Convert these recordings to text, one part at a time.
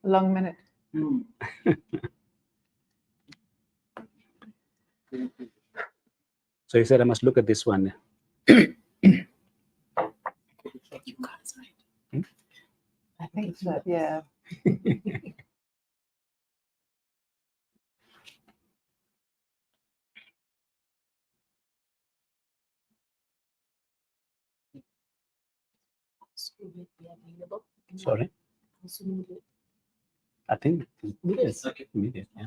long minute. So you said I must look at this one. I think so, yeah. Sorry? I think it's immediate. Yeah.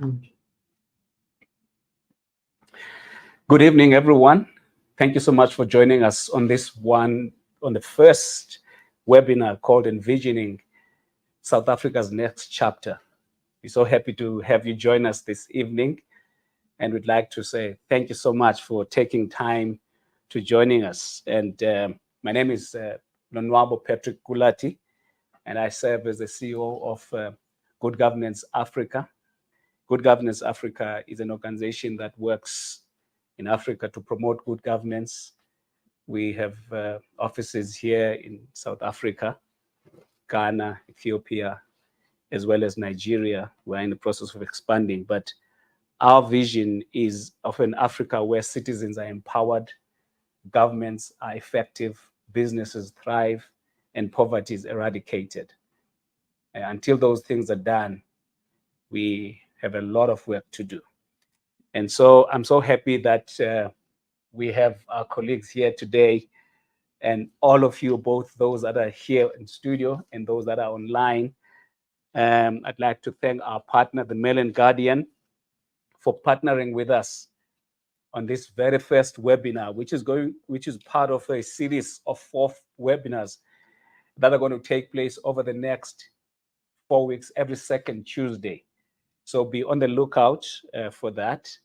Good evening, everyone. Thank you so much for joining us on this one, on the first webinar called Envisioning South Africa's Next Chapter. We're so happy to have you join us this evening. And we'd like to say thank you so much for taking time to joining us. And my name is Patrick Kulati, and I serve as the CEO of Good Governance Africa. Good Governance Africa is an organization that works in Africa to promote good governance. We have offices here in South Africa, Ghana, Ethiopia, as well as Nigeria. We're in the process of expanding, but our vision is of an Africa where citizens are empowered, governments are effective, businesses thrive, and poverty is eradicated. Until those things are done, we have a lot of work to do. And so I'm so happy that we have our colleagues here today, and all of you, both those that are here in studio and those that are online. I'd like to thank our partner, the Mail and Guardian, for partnering with us on this very first webinar, which is part of a series of 4 webinars that are going to take place over the next 4 weeks, every second Tuesday. So be on the lookout for that.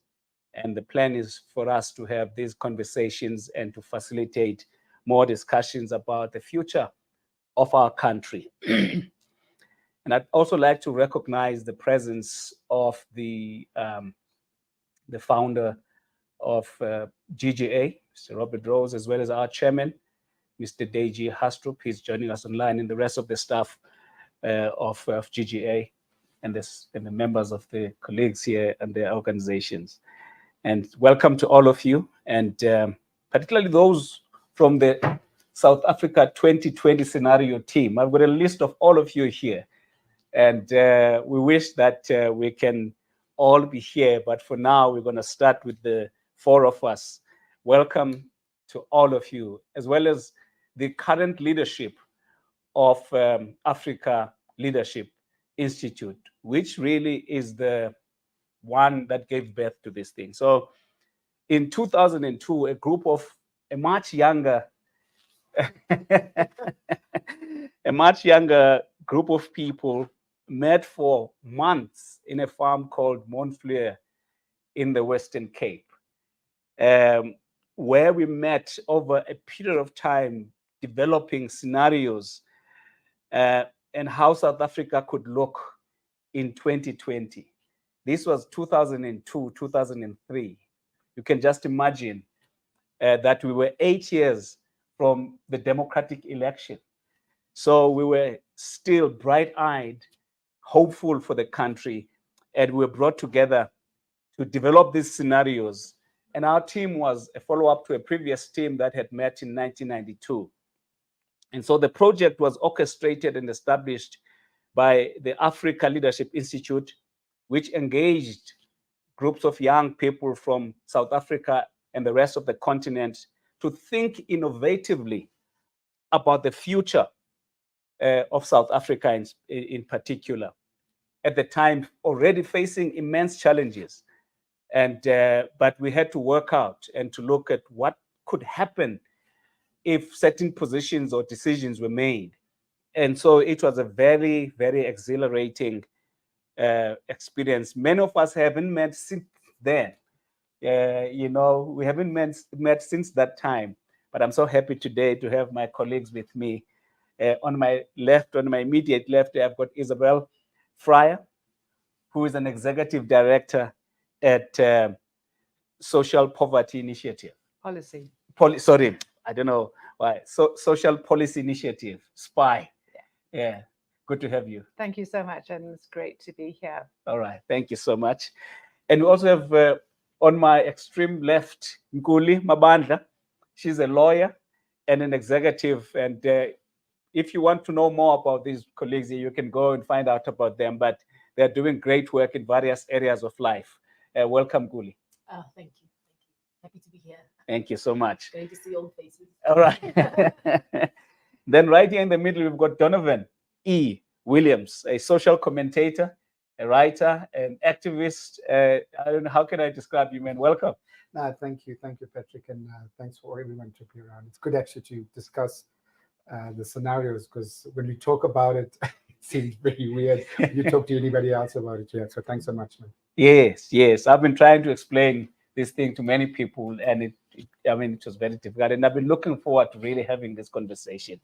And the plan is for us to have these conversations and to facilitate more discussions about the future of our country. And I'd also like to recognize the presence of the founder of GGA, Mr. Robert Rose, as well as our chairman, Mr. Deji Hastrup. He's joining us online, and the rest of the staff of GGA and the members of the colleagues here and their organizations. And welcome to all of you, and particularly those from the South Africa 2020 scenario team. I've got a list of all of you here, and we wish that we can all be here, but for now, we're going to start with the 4 of us. Welcome to all of you, as well as the current leadership of Africa Leadership Institute, which really is the one that gave birth to this thing. So in 2002, a much younger group of people met for months in a farm called Montfleur in the Western Cape, where we met over a period of time developing scenarios and how South Africa could look in 2020. This was 2002, 2003. You can just imagine that we were 8 years from the democratic election. So we were still bright-eyed, hopeful for the country, and we were brought together to develop these scenarios. And our team was a follow-up to a previous team that had met in 1992. And so the project was orchestrated and established by the Africa Leadership Institute, which engaged groups of young people from South Africa and the rest of the continent to think innovatively about the future of South Africa in particular. At the time, already facing immense challenges. But we had to work out and to look at what could happen if certain positions or decisions were made. And so it was a very, very exhilarating experience. Many of us haven't met since then. We haven't met since that time. But I'm so happy today to have my colleagues with me. On my immediate left, I've got Isobel Frye, who is an executive director at Social Poverty Initiative. I don't know why. Social Policy Initiative, SPI. Yeah. Good to have you. Thank you so much, and it's great to be here. All right, thank you so much. And we also have on my extreme left, Nkuli Mabandla. She's a lawyer and an executive. And if you want to know more about these colleagues, you can go and find out about them. But they're doing great work in various areas of life. Welcome, Nkuli. Oh, thank you. Happy to be here. Thank you so much. Great to see old faces. All right. Then right here in the middle, we've got Donovan E. Williams, a social commentator, a writer, an activist. I don't know, how can I describe you, man? Welcome. Thank you, Patrick, and thanks for everyone to be around. It's good actually to discuss the scenarios, because when we talk about it, it seems very weird. You talk to anybody else about it yet. So thanks so much, man. Yes. I've been trying to explain this thing to many people, and it was very difficult. And I've been looking forward to really having this conversation.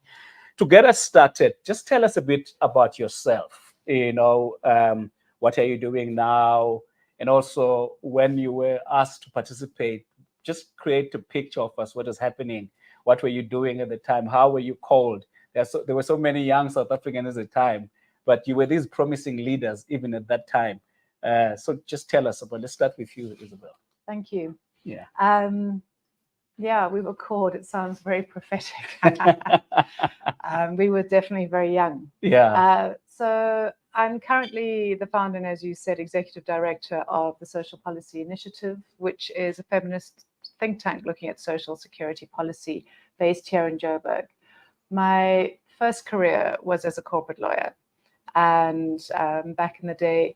To get us started, just tell us a bit about yourself. What are you doing now? And also, when you were asked to participate, just create a picture of us, what is happening, what were you doing at the time, how were you called? There were so many young South Africans at the time, but you were these promising leaders even at that time. So just tell us about, let's start with you, Isobel. Thank you. Yeah. Yeah, we were called. It sounds very prophetic. We were definitely very young. Yeah. So I'm currently the founder and, as you said, executive director of the Social Policy Initiative, which is a feminist think tank looking at social security policy based here in Joburg. My first career was as a corporate lawyer. And back in the day,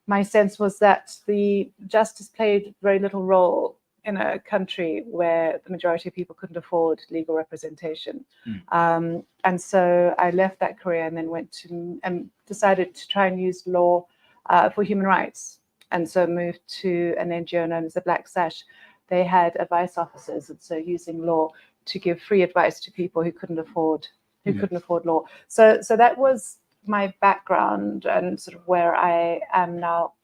my sense was that the justice played very little role in a country where the majority of people couldn't afford legal representation. And so I left that career and then went to and decided to try and use law for human rights. And so moved to an NGO known as the Black Sash. They had advice officers, and so using law to give free advice to people who couldn't afford law. So that was my background and sort of where I am now.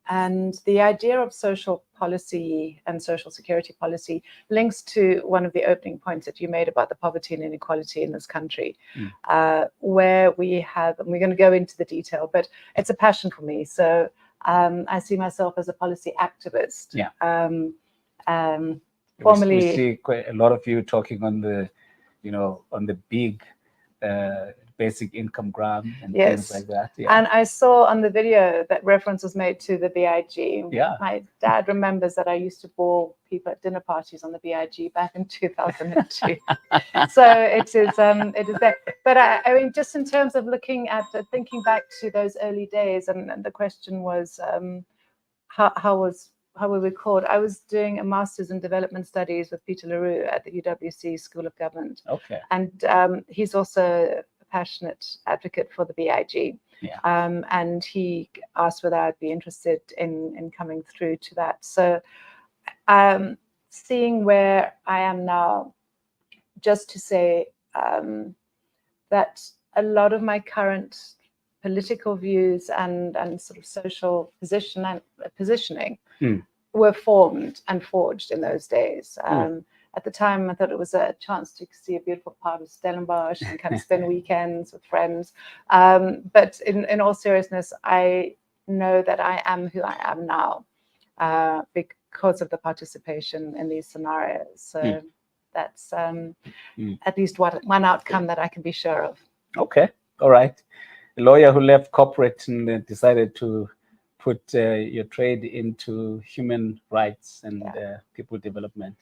And the idea of social policy and social security policy links to one of the opening points that you made about the poverty and inequality in this country, where we have, and we're going to go into the detail, but it's a passion for me. So I see myself as a policy activist. Yeah. Formerly, we see quite a lot of you talking on the, on the big basic income grant and things like that. Yeah. And I saw on the video that reference was made to the BIG. Yeah. My dad remembers that I used to bore people at dinner parties on the BIG back in 2002. So it is there. But I mean, just in terms of looking at thinking back to those early days, and the question was, how were we called? I was doing a master's in development studies with Peter LaRue at the UWC School of Government. Okay. And he's also a passionate advocate for the BIG. Yeah. And he asked whether I'd be interested in coming through to that. So seeing where I am now, just to say that a lot of my current political views and sort of social positioning were formed and forged in those days. At the time, I thought it was a chance to see a beautiful part of Stellenbosch and kind of spend weekends with friends. But in all seriousness, I know that I am who I am now because of the participation in these scenarios. So that's at least one outcome that I can be sure of. Okay, all right. A lawyer who left corporate and decided to put your trade into human rights and people development.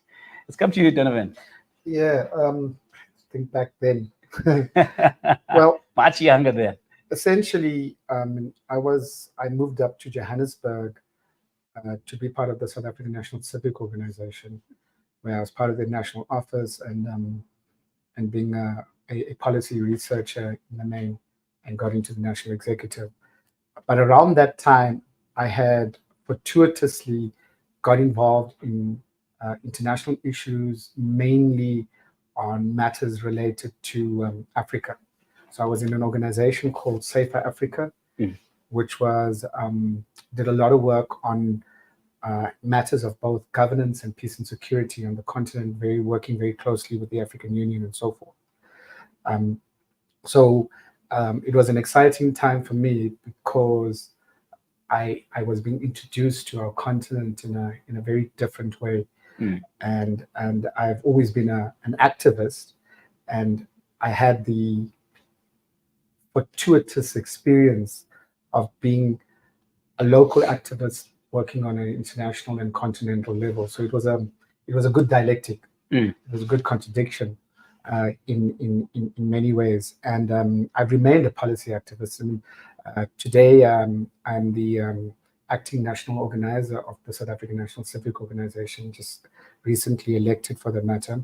Let's come to you, Donovan. Yeah, think back then. Well, much younger then. Essentially, I moved up to Johannesburg to be part of the South African National Civic Organization, where I was part of the national office and being a policy researcher in the main, and got into the national executive. But around that time, I had fortuitously got involved in international issues, mainly on matters related to Africa. So I was in an organization called Safer Africa, which was did a lot of work on matters of both governance and peace and security on the continent, working very closely with the African Union and so forth. So it was an exciting time for me because I was being introduced to our continent in a very different way. And I've always been an activist, and I had the fortuitous experience of being a local activist working on an international and continental level. So it was a good dialectic. It was a good contradiction in many ways. And I've remained a policy activist. And today I'm the acting national organizer of the South African National Civic Organization, just recently elected for the matter.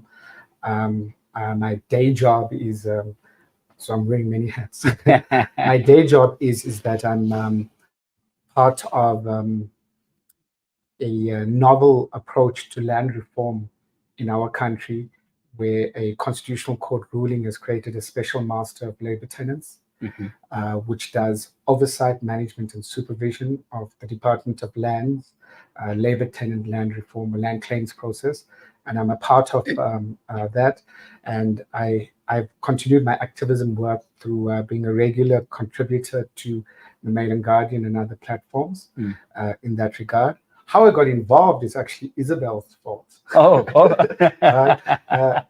My day job is, so I'm wearing many hats. My day job is that I'm part of a novel approach to land reform in our country, where a constitutional court ruling has created a special master of labor tenants, which does oversight, management, and supervision of the Department of Land's labor tenant land reform or land claims process. And I'm a part of that. And I've continued my activism work through being a regular contributor to the Mail and Guardian and other platforms in that regard. How I got involved is actually Isobel's fault.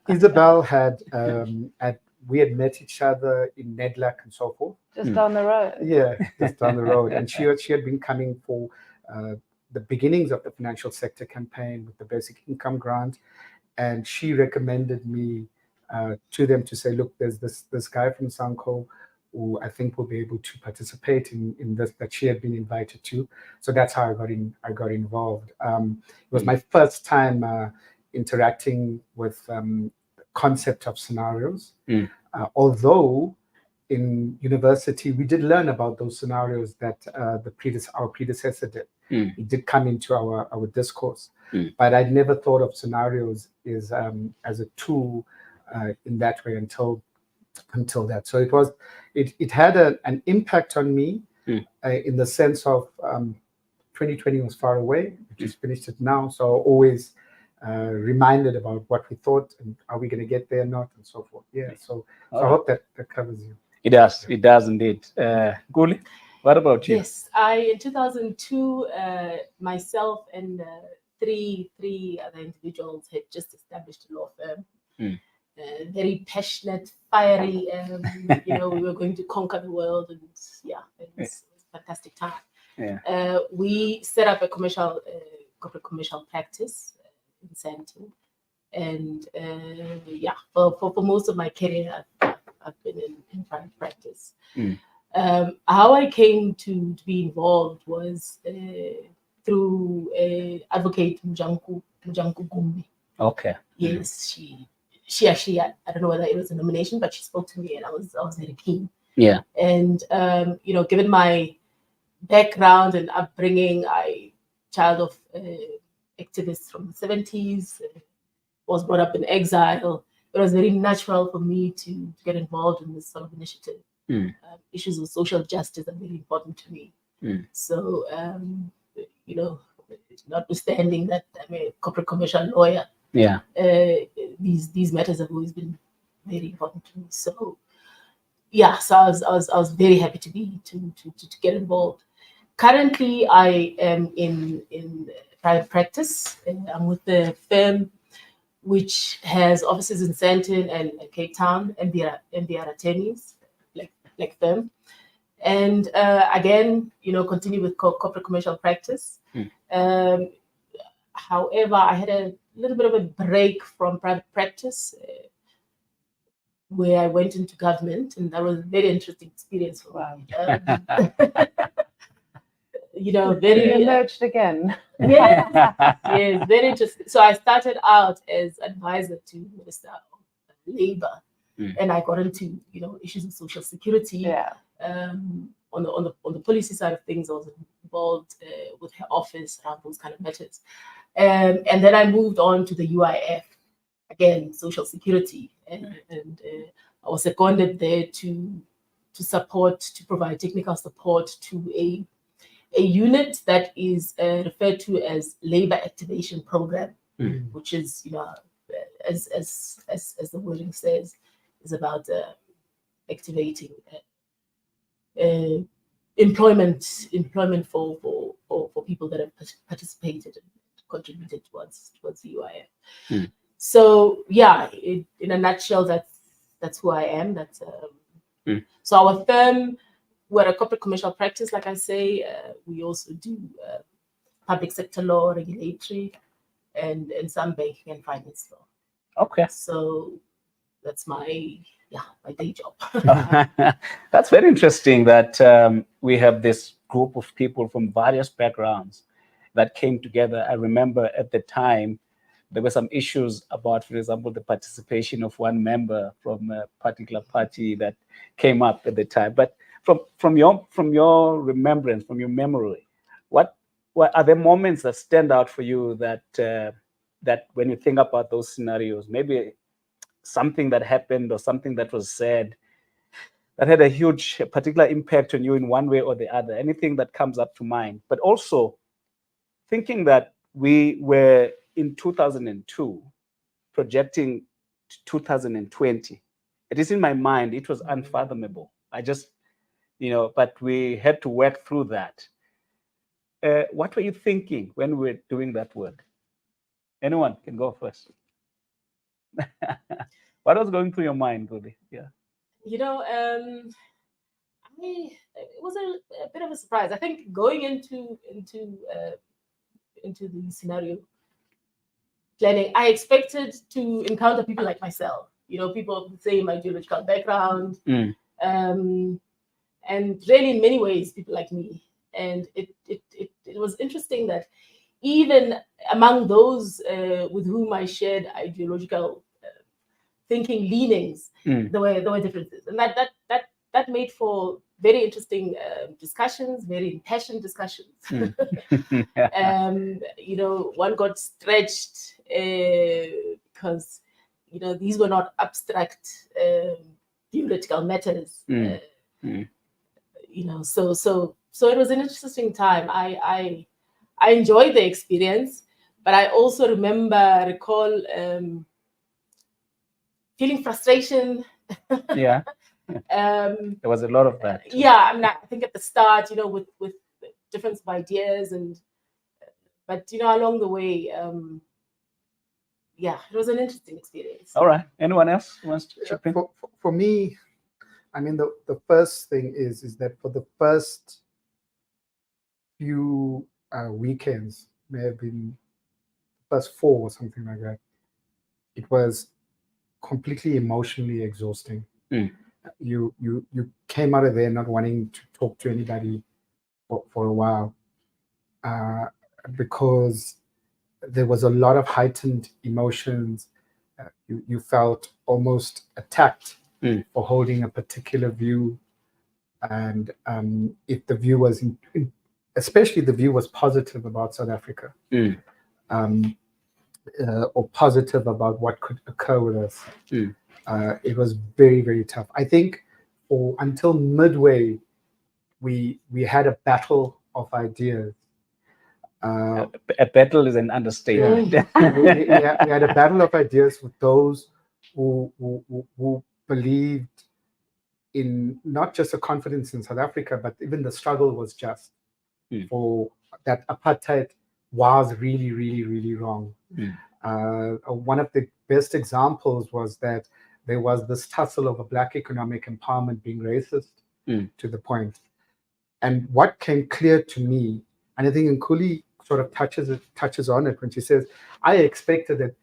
Isobel we had met each other in Nedlac and so forth. Just down the road. Yeah, just down the road. And she had been coming for the beginnings of the financial sector campaign with the basic income grant. And she recommended me to them to say, look, there's this guy from Sanko who I think will be able to participate in this, that she had been invited to. So that's how I got involved. It was my first time interacting with the concept of scenarios. Although in university, we did learn about those scenarios that our predecessor did. It did come into our discourse. But I'd never thought of scenarios as a tool in that way until that. So it had an impact on me in the sense of 2020 was far away. We just finished it now, so always reminded about what we thought and are we going to get there or not, and so forth. Yeah. So I hope that covers you. It does. It does indeed. Guli, what about you? Yes, in 2002, myself and three other individuals had just established a law firm. Very passionate, fiery, we were going to conquer the world, and it was a fantastic time. We set up a corporate commercial practice in Sandton, and for most of my career, I've been in private practice. How I came to be involved was through advocate Mujanku Gumbi. Okay. Yes, she actually, I don't know whether it was a nomination, but she spoke to me and I was very keen. Yeah. And given my background and upbringing, child of activists from the 70s, was brought up in exile. It was very natural for me to get involved in this sort of initiative. Issues of social justice are very important to me. So, notwithstanding that I'm a corporate commercial lawyer, these matters have always been very important to me. So, so I was very happy to get involved. Currently, I am in private practice. I'm with the firm which has offices in Sandton and Cape Town, MBR attorneys, like them. And again, continue with corporate commercial practice. However, I had a little bit of a break from private practice where I went into government, and that was a very interesting experience for me. Very emerged again. Yes, very interesting. So I started out as advisor to Minister of Labour, and I got into issues of social security. Yeah. On the policy side of things, I was involved with her office around those kind of matters, and then I moved on to the UIF, again social security, and I was seconded there to provide technical support to a unit that is referred to as Labor Activation Program, which is, as the wording says, is about activating employment for people that have participated and contributed towards the UIF. So yeah, in a nutshell, that's who I am. So our firm, we're a corporate commercial practice, like I say. We also do public sector law, regulatory, and some banking and finance law. Okay. So that's my day job. That's very interesting that we have this group of people from various backgrounds that came together. I remember at the time there were some issues about, for example, the participation of one member from a particular party that came up at the time. But from your remembrance, from your memory, what are the moments that stand out for you that that when you think about those scenarios, maybe something that happened or something that was said that had a huge particular impact on you in one way or the other, anything that comes up to mind? But also thinking that we were in 2002 projecting 2020, it is in my mind, it was unfathomable. I just, but we had to work through that. What were you thinking when we were doing that work? Anyone can go first. What was going through your mind, Gudi? Yeah. It was a bit of a surprise. I think going into the scenario planning, I expected to encounter people like myself. People of the same ideological background, and really in many ways people like me. And it was interesting that even among those with whom I shared ideological thinking leanings, there were differences, and that made for very interesting discussions, very impassioned discussions. One got stretched because these were not abstract theoretical matters. So it was an interesting time. I enjoyed the experience, but I also recall feeling frustration. Yeah. There was a lot of that. Yeah, I think at the start, with difference of ideas, but along the way, it was an interesting experience. All right. Anyone else wants to chip in? For me, I mean, the first thing is that for the first few weekends, may have been first 4 or something like that, it was completely emotionally exhausting. You came out of there not wanting to talk to anybody for a while because there was a lot of heightened emotions. You felt almost attacked for holding a particular view, and if the view was, especially the view was positive about South Africa, or positive about what could occur with us. It was very, very tough. I think until midway, we had a battle of ideas. A battle is an understatement. We had a battle of ideas with those who believed in not just a confidence in South Africa, but even the struggle was just, for that apartheid was really, really, really wrong. One of the best examples was that there was this tussle of a Black economic empowerment being racist to the point. And what came clear to me, and I think Nkuli sort of touches on it when she says, I expected that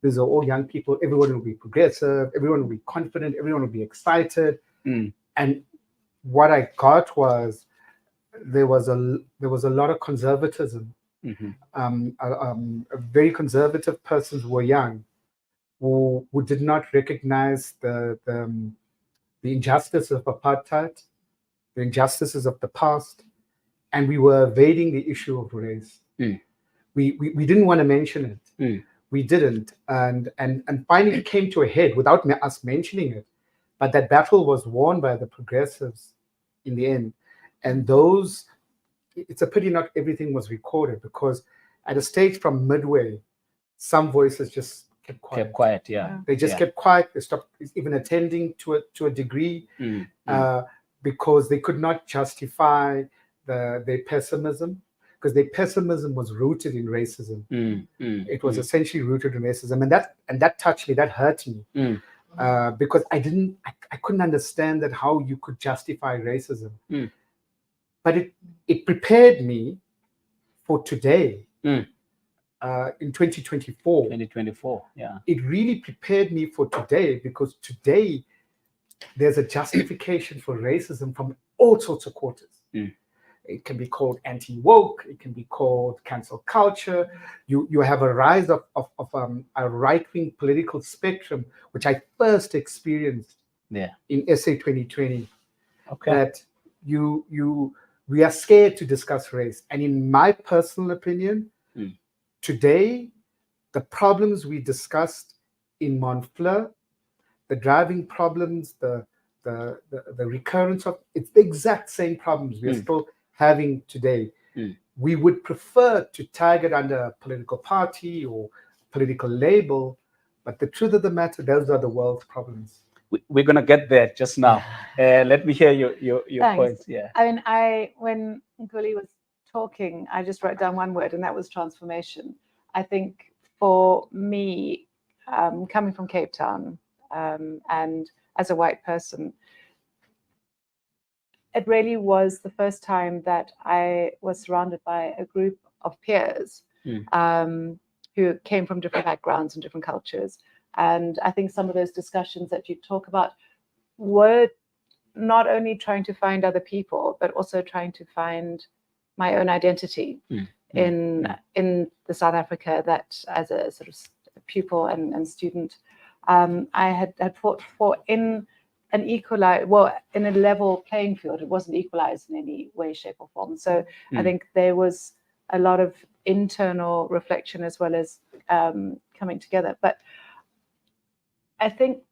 these are all young people, everyone will be progressive, everyone will be confident, everyone will be excited. And what I got was there was a lot of conservatism. Very conservative persons who were young, who did not recognize the injustice of apartheid, the injustices of the past, and we were evading the issue of race. We didn't want to mention it. We didn't, and finally it came to a head without us mentioning it. But that battle was won by the progressives in the end, and those. It's a pity not everything was recorded, because at a stage from midway, some voices just kept quiet. Kept quiet, yeah. They just kept quiet. They stopped even attending to a degree. because they could not justify their pessimism, because their pessimism was rooted in racism. It was essentially rooted in racism, and that touched me, that hurt me, because I couldn't understand that how you could justify racism. But it prepared me for today. In 2024. 2024, yeah. It really prepared me for today, because today there's a justification for racism from all sorts of quarters. It can be called anti-woke, it can be called cancel culture. You have a rise of a right-wing political spectrum, which I first experienced in SA 2020. That we are scared to discuss race. And in my personal opinion, today, the problems we discussed in Montfleur, the driving problems, the recurrence of, it's the exact same problems we are still having today. We would prefer to tag it under a political party or political label, but the truth of the matter, those are the world's problems. We're going to get there just now. Let me hear your points. Yeah. I mean, when Nkuli was talking, I just wrote down one word, and that was transformation. I think for me, coming from Cape Town, and as a white person, it really was the first time that I was surrounded by a group of peers who came from different backgrounds and different cultures. And I think some of those discussions that you talk about were not only trying to find other people, but also trying to find my own identity in the South Africa that, as a sort of pupil and student, I had fought for in an in a level playing field. It wasn't equalized in any way, shape, or form. So I think there was a lot of internal reflection as well as coming together. But I think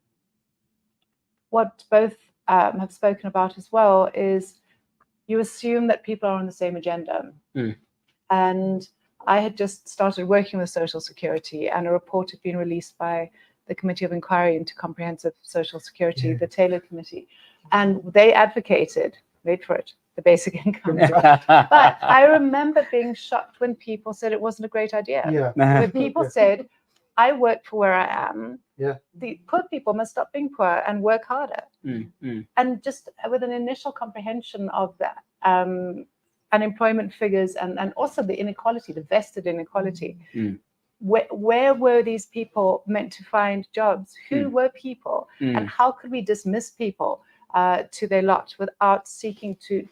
what both have spoken about as well is you assume that people are on the same agenda. And I had just started working with Social Security, and a report had been released by the Committee of Inquiry into Comprehensive Social Security, the Taylor Committee, and they advocated, wait for it, the basic income. But I remember being shocked when people said it wasn't a great idea. When people said, I work for where I am. The poor people must stop being poor and work harder. And just with an initial comprehension of that, unemployment figures and also the inequality, the vested inequality. Where were these people meant to find jobs? Who were people? And how could we dismiss people to their lot without seeking to?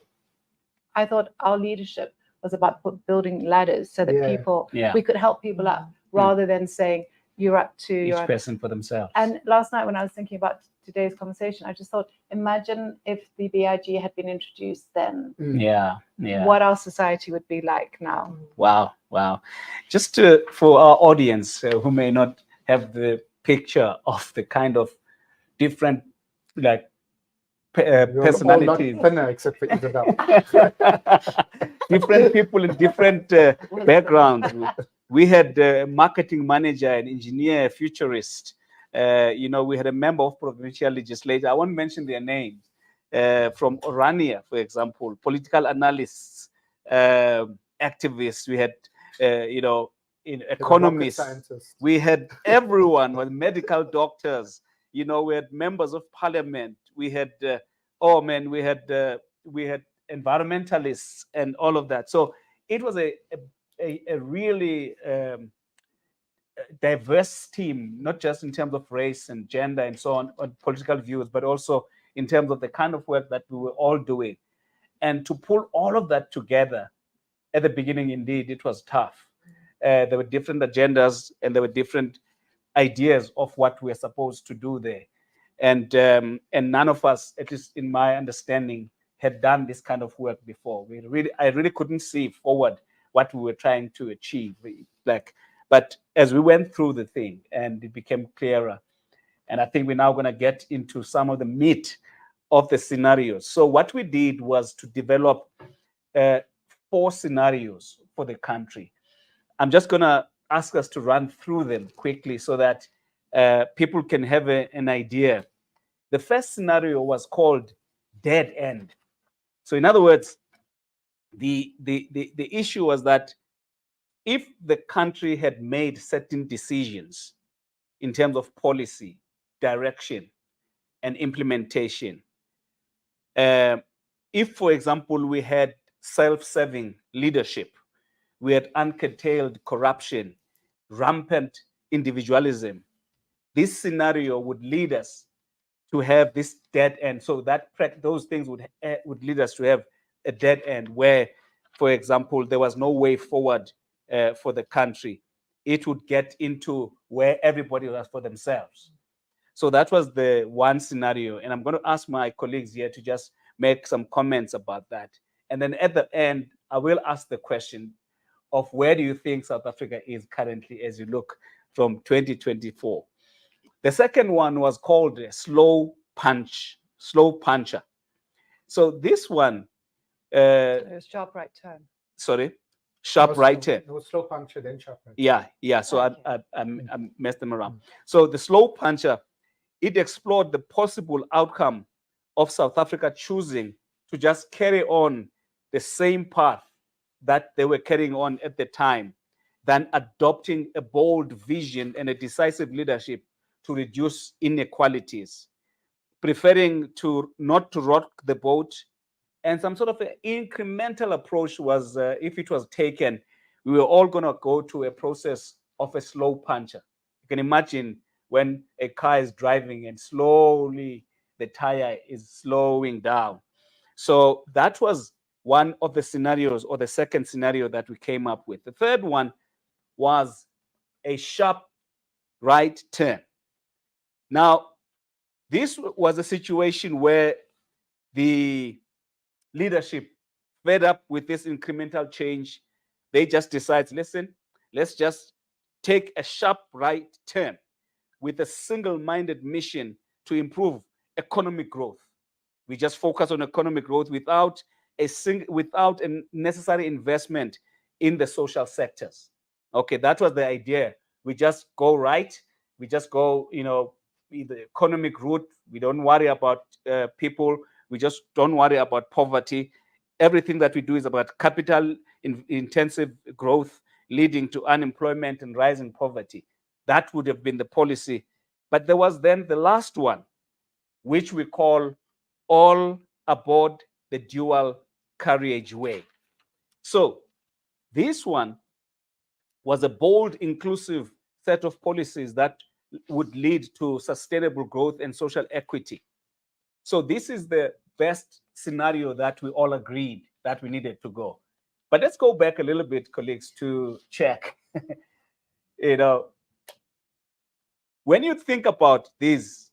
I thought our leadership was about building ladders so that people, we could help people up rather than saying, you're up to each your person for themselves. And last night when I was thinking about today's conversation, I just thought, imagine if the BIG had been introduced then. What our society would be like now. Wow. Just for our audience who may not have the picture of the kind of different personalities. All not thinner except for Isobel. Different people in different backgrounds. We had a marketing manager, an engineer, a futurist. We had a member of provincial legislature. I won't mention their names. From Orania, for example, political analysts, activists. We had, in economists. We had everyone, with medical doctors. We had members of parliament. We had, we had environmentalists and all of that. So it was a really diverse team, not just in terms of race and gender and so on political views, but also in terms of the kind of work that we were all doing. And to pull all of that together at the beginning, indeed, it was tough. There were different agendas and there were different ideas of what we're supposed to do there. And none of us, at least in my understanding, had done this kind of work before. I really couldn't see forward what we were trying to achieve. But as we went through the thing and it became clearer, and I think we're now going to get into some of the meat of the scenarios. So what we did was to develop 4 scenarios for the country. I'm just going to ask us to run through them quickly so that people can have an idea. The first scenario was called dead end. So in other words, the issue was that if the country had made certain decisions in terms of policy, direction, and implementation, if, for example, we had self-serving leadership, we had uncurtailed corruption, rampant individualism, this scenario would lead us to have this dead end. So that those things would lead us to have a dead end where, for example, there was no way forward for the country. It would get into where everybody was for themselves. So that was the one scenario. And I'm going to ask my colleagues here to just make some comments about that. And then at the end, I will ask the question of where do you think South Africa is currently as you look from 2024? The second one was called a slow puncher. So this one, It was sharp right turn. sorry, sharp right turn. It was slow puncture, then sharp right. Yeah. So Okay. I messed them around. So the slow puncher, it explored the possible outcome of South Africa choosing to just carry on the same path that they were carrying on at the time, than adopting a bold vision and a decisive leadership to reduce inequalities, preferring to not to rock the boat. And some sort of an incremental approach was, if it was taken, we were all going to go to a process of a slow puncher. You can imagine when a car is driving and slowly the tire is slowing down. So that was one of the scenarios, or the second scenario that we came up with. The third one was a sharp right turn. Now, this was a situation where the leadership, fed up with this incremental change, they just decide, listen, let's just take a sharp right turn with a single-minded mission to improve economic growth. We just focus on economic growth without a necessary investment in the social sectors. Okay, that was the idea. We just go right. We just go, the economic route. We don't worry about people. We just don't worry about poverty. Everything that we do is about capital intensive growth leading to unemployment and rising poverty. That would have been the policy. But there was then the last one, which we call all aboard the dual carriageway. So this one was a bold, inclusive set of policies that would lead to sustainable growth and social equity. So this is the best scenario that we all agreed that we needed to go. But let's go back a little bit, colleagues, to check. When you think about these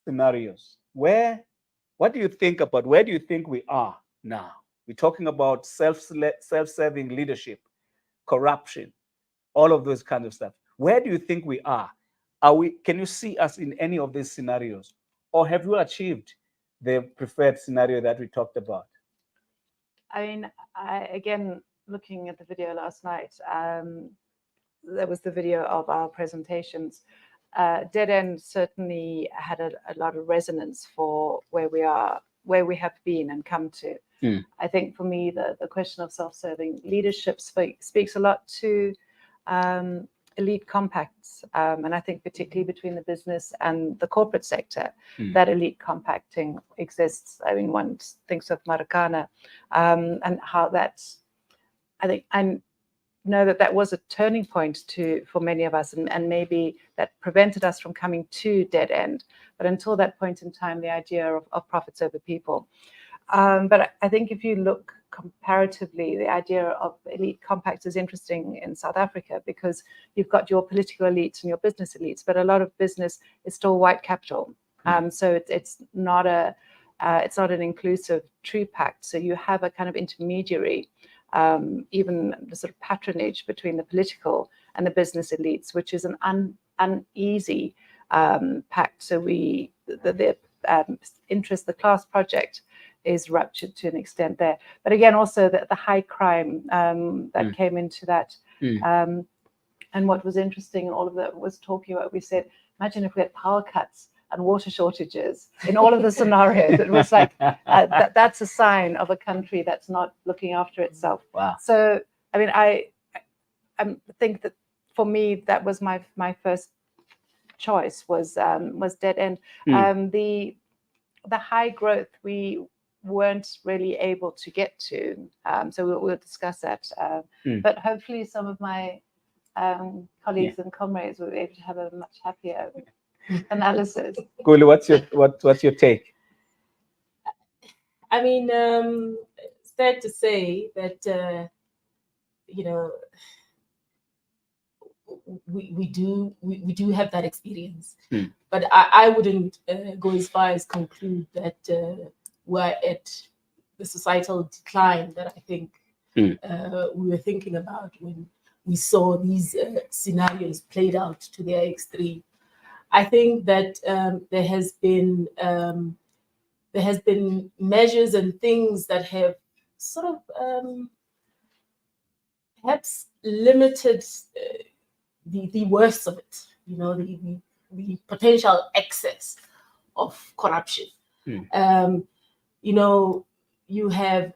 scenarios, what do you think about? Where do you think we are now? We're talking about self-serving leadership, corruption, all of those kinds of stuff. Where do you think we are? Can you see us in any of these scenarios? Or have you achieved the preferred scenario that we talked about? I mean, again, looking at the video last night, there was the video of our presentations. Dead End certainly had a lot of resonance for where we are, where we have been and come to. I think for me, the question of self-serving leadership speaks a lot to elite compacts. And I think particularly between the business and the corporate sector, that elite compacting exists. I mean, one thinks of Marikana and how that's, I know that was a turning point for many of us, and maybe that prevented us from coming to Dead End. But until that point in time, the idea of profits over people. But I think if you look comparatively, the idea of elite compacts is interesting in South Africa because you've got your political elites and your business elites, but a lot of business is still white capital. So it's not an inclusive true pact. So you have a kind of intermediary, even the sort of patronage between the political and the business elites, which is an uneasy pact. So the interest, the class project is ruptured to an extent there. But again, also the high crime that came into that. And what was interesting, all of that was talking about, we said, imagine if we had power cuts, and water shortages in all of the scenarios. It was like that's a sign of a country that's not looking after itself. Wow. So I mean, I think that for me that was my first choice was dead end. The high growth we weren't really able to get to, so we'll discuss that. But hopefully, some of my colleagues and comrades will be able to have a much happier analysis. Kuli, what's your take? I mean, it's fair to say that we do have that experience, but I wouldn't go as far as conclude that we're at the societal decline that I think we were thinking about when we saw these scenarios played out to their extreme. I think that there has been measures and things that have sort of perhaps limited the worst of it, the potential excess of corruption. You have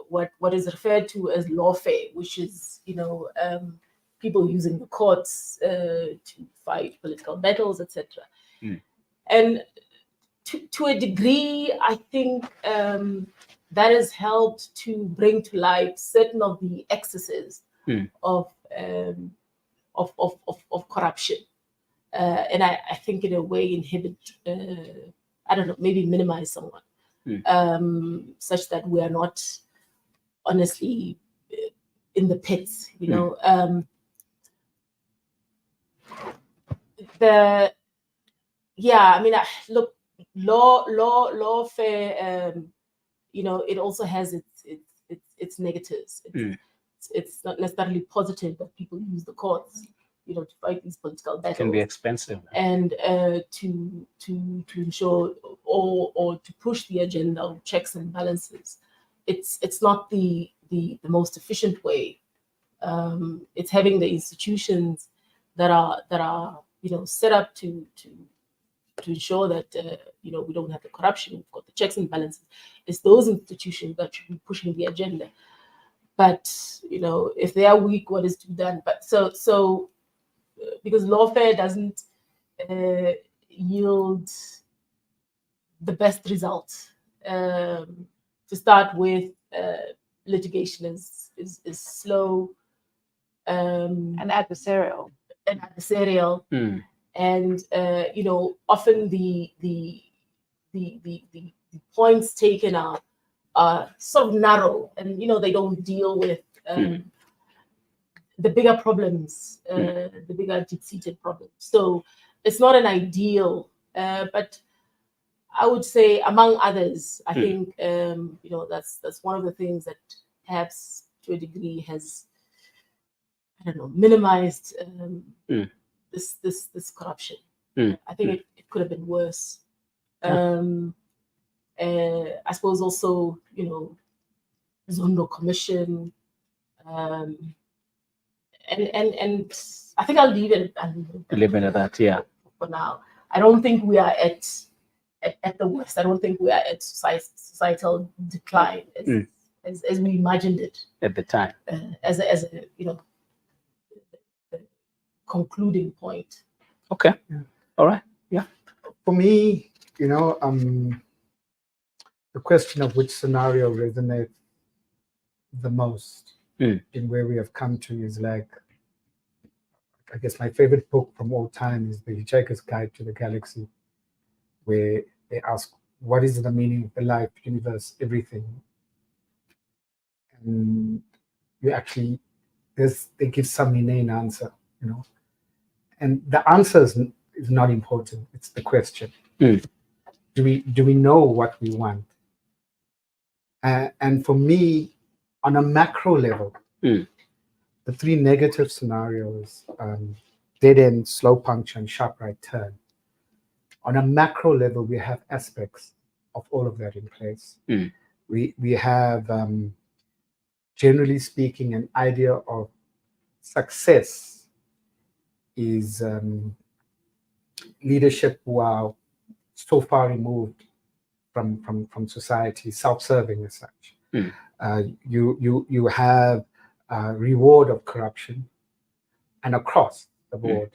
what is referred to as lawfare, which is people using the courts to fight political battles, etc. And to a degree, I think that has helped to bring to light certain of the excesses of corruption, and I think in a way inhibit, maybe minimize somewhat, such that we are not honestly in the pits. Look, lawfare, it also has its negatives. It's not necessarily positive that people use the courts, to fight these political battles. It can be expensive. And to ensure or to push the agenda of checks and balances. It's not the most efficient way. It's having the institutions that are set up to ensure that we don't have the corruption. We've got the checks and balances. It's those institutions that should be pushing the agenda. But if they are weak, what is to be done? But so because lawfare doesn't yield the best results. To start with, litigation is slow and adversarial. And often the points taken are sort of narrow, and they don't deal with the bigger problems, the bigger deep-seated problems. So it's not an ideal, but I would say among others, I think that's one of the things that perhaps to a degree has minimized this corruption. I think it could have been worse. I suppose also, Zondo Commission, and I think I'll leave it at that, yeah. For now. I don't think we are at the worst. I don't think we are at societal decline as we imagined it at the time. As a concluding point. Okay. Yeah. All right. Yeah. For me, the question of which scenario resonates the most in where we have come to is like, I guess my favorite book from all time is The Hitchhiker's Guide to the Galaxy, where they ask, what is the meaning of the life, universe, everything? And you actually, they give some inane answer, And the answer is not important, it's the question. Do we know what we want? And for me, on a macro level, the three negative scenarios, dead end, slow puncture, and sharp right turn. On a macro level, we have aspects of all of that in place. We have, generally speaking, an idea of success is leadership who are so far removed from society, self-serving as such. You have reward of corruption, and across the board,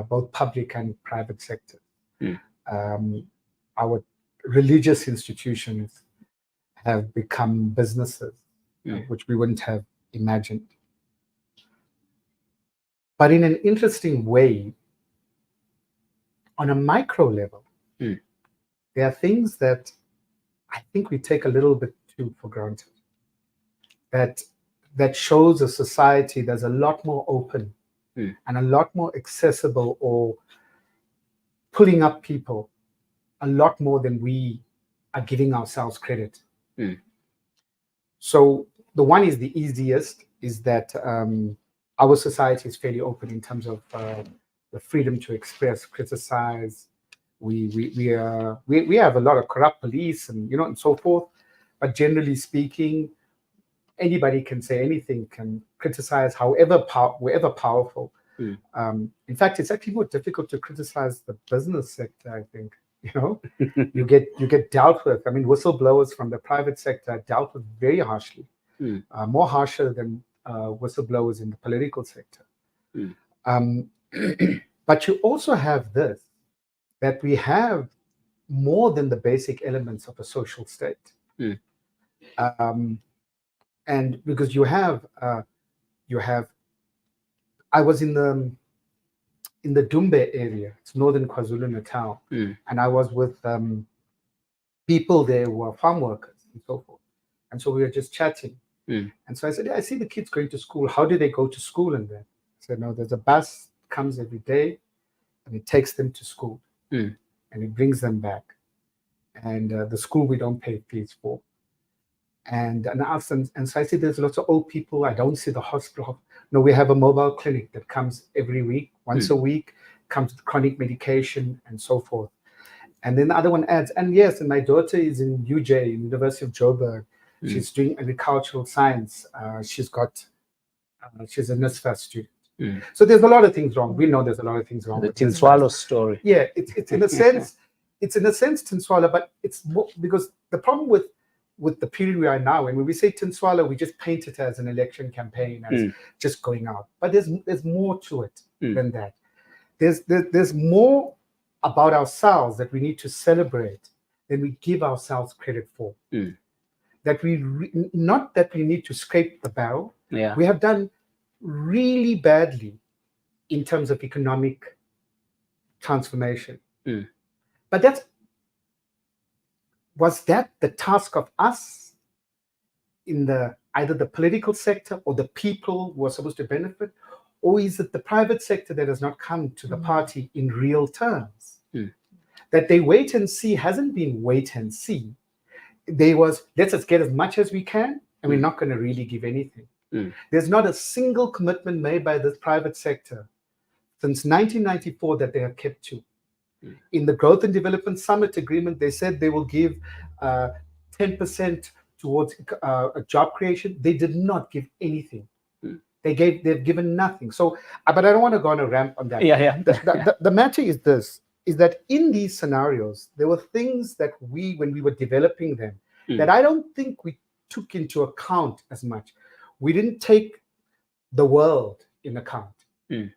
both public and private sector. Our religious institutions have become businesses, which we wouldn't have imagined. But in an interesting way, on a micro level, there are things that I think we take a little bit too for granted. That shows a society that's a lot more open and a lot more accessible, or pulling up people a lot more than we are giving ourselves credit. So the one is the easiest, is that our society is fairly open in terms of the freedom to express, criticize. We have a lot of corrupt police and so forth, but generally speaking, anybody can say anything, can criticize wherever powerful. In fact, it's actually more difficult to criticize the business sector, I think. You get dealt with. I mean, whistleblowers from the private sector are dealt with very harshly, more harsher than whistleblowers in the political sector. But you also have this, that we have more than the basic elements of a social state. And because you have, I was in the Dumbe area, it's northern KwaZulu-Natal, and I was with people there who are farm workers and so forth. And so we were just chatting. And so I said, I see the kids going to school. How do they go to school in there? I said, no, there's a bus comes every day and it takes them to school and it brings them back. And the school we don't pay fees for. And I asked them, and so I said, there's lots of old people. I don't see the hospital. No, we have a mobile clinic that comes every week, once a week, comes with chronic medication and so forth. And then the other one adds, and yes, and my daughter is in UJ, University of Joburg. She's doing agricultural science. She's a NSFAS student. So there's a lot of things wrong. We know there's a lot of things wrong. The Tinswalo story. Yeah, it's in a sense, Tinswala, but it's more because the problem with the period we are now, and when we say Tinswala, we just paint it as an election campaign, as just going out. But there's more to it than that. There's more about ourselves that we need to celebrate than we give ourselves credit for. That not that we need to scrape the barrel. We have done really badly in terms of economic transformation. But was that the task of us in either the political sector or the people who are supposed to benefit, or is it the private sector that has not come to the party in real terms? That they wait and see hasn't been wait and see. Let's just get as much as we can, and we're not going to really give anything. There's not a single commitment made by the private sector since 1994 that they have kept to. In the Growth and Development Summit Agreement, they said they will give 10% towards job creation. They did not give anything. They've given nothing. So, but I don't want to go on a rant on that. The matter is this, is that in these scenarios, there were things that when we were developing them, that I don't think we took into account as much. We didn't take the world in account. We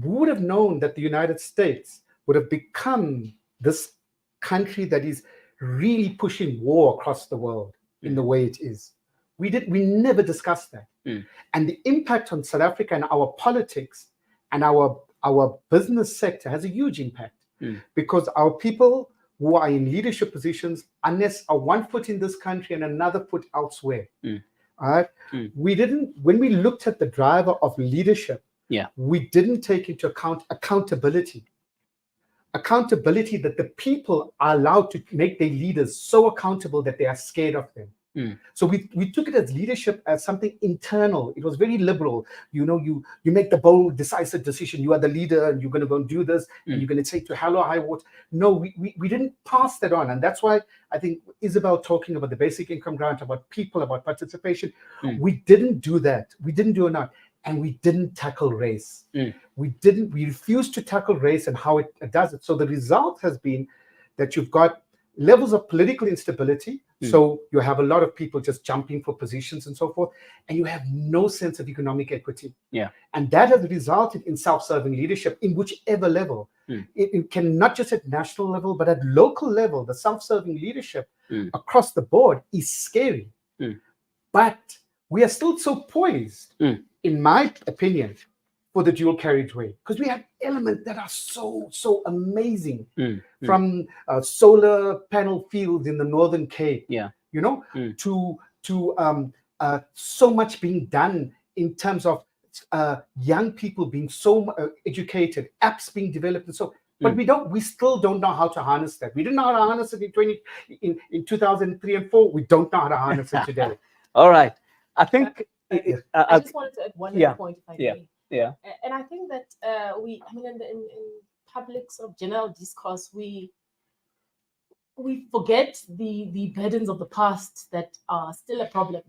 would have known that the United States would have become this country that is really pushing war across the world in the way it is. We never discussed that. And the impact on South Africa and our politics and our business sector has a huge impact, because our people who are in leadership positions, unless are one foot in this country and another foot elsewhere. All right. When we looked at the driver of leadership, we didn't take into account accountability that the people are allowed to make their leaders so accountable that they are scared of them. So we took it as leadership as something internal. It was very liberal. You make the bold, decisive decision. You are the leader, and you're going to go and do this, and you're going to say to hell or high water. No, we didn't pass that on, and that's why I think Isobel talking about the basic income grant, about people, about participation. We didn't do that. We didn't do enough, and we didn't tackle race. We refused to tackle race and how it does it. So the result has been that you've got levels of political instability. So you have a lot of people just jumping for positions and so forth, and you have no sense of economic equity. Yeah. And that has resulted in self-serving leadership in whichever level. It can not just at national level, but at local level, the self-serving leadership across the board is scary. But we are still so poised, in my opinion, for the dual carriageway, because we have elements that are so amazing, from solar panel fields in the Northern Cape, to so much being done in terms of young people being so educated, apps being developed, and so. But we still don't know how to harness that. We didn't know how to harness it in 2003 and 4. We don't know how to harness it today. All right. I think I just wanted to add one little point, if I may. Yeah. And I think that in public sort of general discourse, we forget the burdens of the past that are still a problem.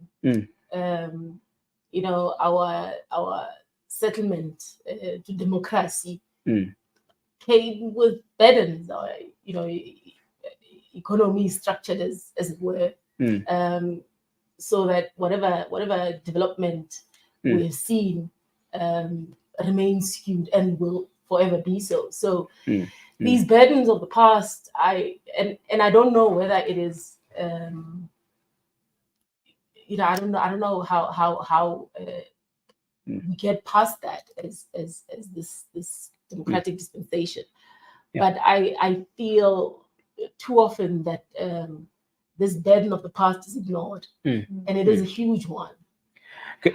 Our settlement to democracy came with burdens. Economy is structured as it were, so that whatever development we have seen remains skewed and will forever be so. So these burdens of the past, I don't know whether it is, I don't know how we get past that as this democratic dispensation. But I feel too often that this burden of the past is ignored, and it is a huge one.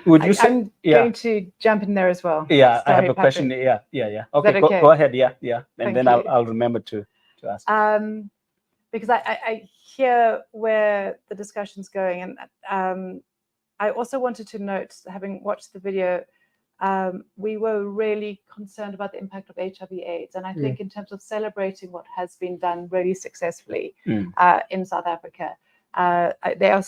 Would you say? I'm going to jump in there as well. Yeah, I have a Patrick. question. Yeah. Okay, okay? go ahead. Yeah, and Thank then you. I'll remember to ask. Because I hear where the discussion's going, and I also wanted to note, having watched the video, we were really concerned about the impact of HIV/AIDS, and I think in terms of celebrating what has been done really successfully in South Africa, there are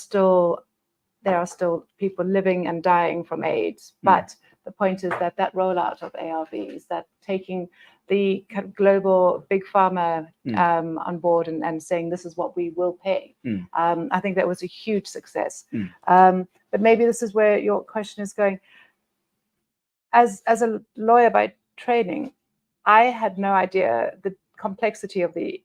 still people living and dying from AIDS. But the point is that rollout of ARVs, that taking the kind of global big pharma on board and saying this is what we will pay, I think that was a huge success. But maybe this is where your question is going. As a lawyer by training, I had no idea the complexity of the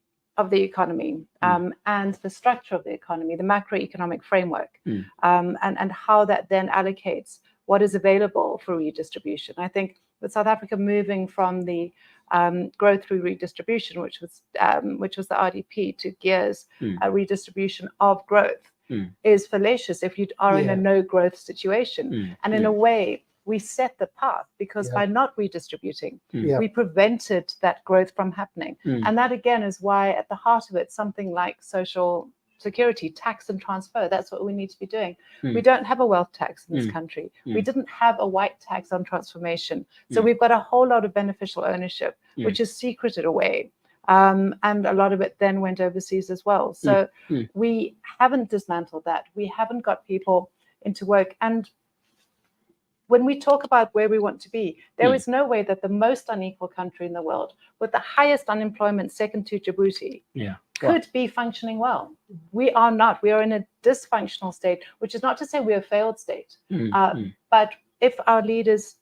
economy and the structure of the economy, the macroeconomic framework, and how that then allocates what is available for redistribution. I think with South Africa moving from the growth through redistribution, which was the RDP, to GEA's redistribution of growth, is fallacious if you are in a no growth situation. And in a way, we set the path, because by not redistributing, we prevented that growth from happening. And that again is why at the heart of it, something like social security, tax and transfer, that's what we need to be doing. We don't have a wealth tax in this country. We didn't have a white tax on transformation. So we've got a whole lot of beneficial ownership, which is secreted away. And a lot of it then went overseas as well. So we haven't dismantled that. We haven't got people into work. And when we talk about where we want to be, there is no way that the most unequal country in the world, with the highest unemployment, second to Djibouti, could be functioning well. We are not. We are in a dysfunctional state, which is not to say we're a failed state. But if our leaders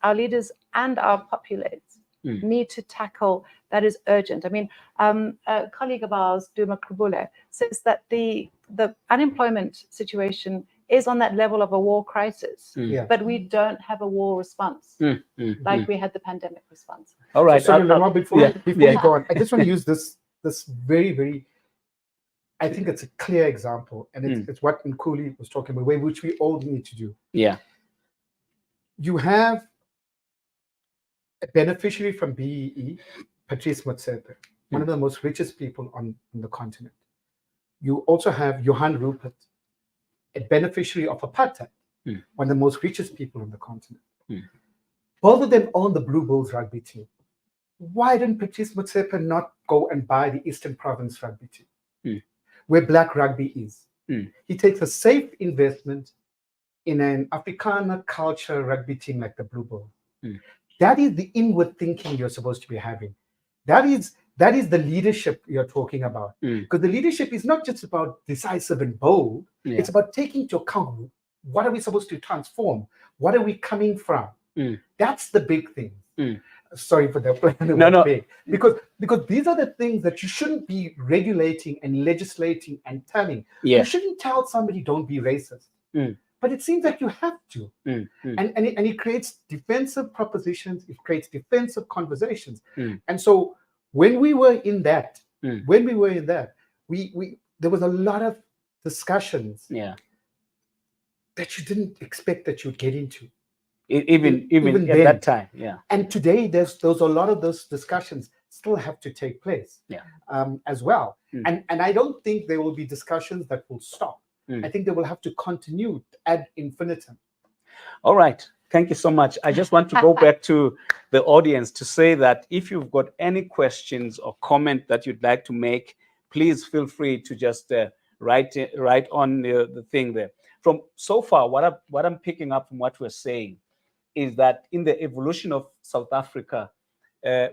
and our populates need to tackle, that is urgent. I mean, a colleague of ours, Duma Krubule, says that the unemployment situation is on that level of a war crisis, but we don't have a war response like we had the pandemic response. All right. So, before we go on, I just want to use this very, very, I think it's a clear example, and it's what Nkuli was talking about, which we all need to do. Yeah. You have a beneficiary from BEE, Patrice Motsepe, one of the most richest people on the continent. You also have Johan Rupert, a beneficiary of apartheid, one of the most richest people on the continent. Both of them own the Blue Bulls rugby team. Why didn't Patrice Motsepe not go and buy the Eastern Province rugby team, where black rugby is? He takes a safe investment in an Afrikaner culture rugby team like the Blue Bulls. That is the inward thinking you're supposed to be having. That is that is the leadership you're talking about. Because the leadership is not just about decisive and bold. Yeah. It's about taking into account, what are we supposed to transform? What are we coming from? That's the big thing. Sorry for that. No. Big. Because these are the things that you shouldn't be regulating and legislating and telling. Yeah. You shouldn't tell somebody don't be racist. But it seems like you have to. And it creates defensive propositions, it creates defensive conversations. And so when we were in that, there was a lot of discussions that you didn't expect that you'd get into. Even at then. that time, yeah. And today, there's a lot of those discussions still have to take place, as well. And I don't think there will be discussions that will stop. I think they will have to continue ad infinitum. All right. Thank you so much. I just want to go back to the audience to say that if you've got any questions or comment that you'd like to make, please feel free to just write on the thing there. From so far, what I'm picking up from what we're saying is that in the evolution of South Africa,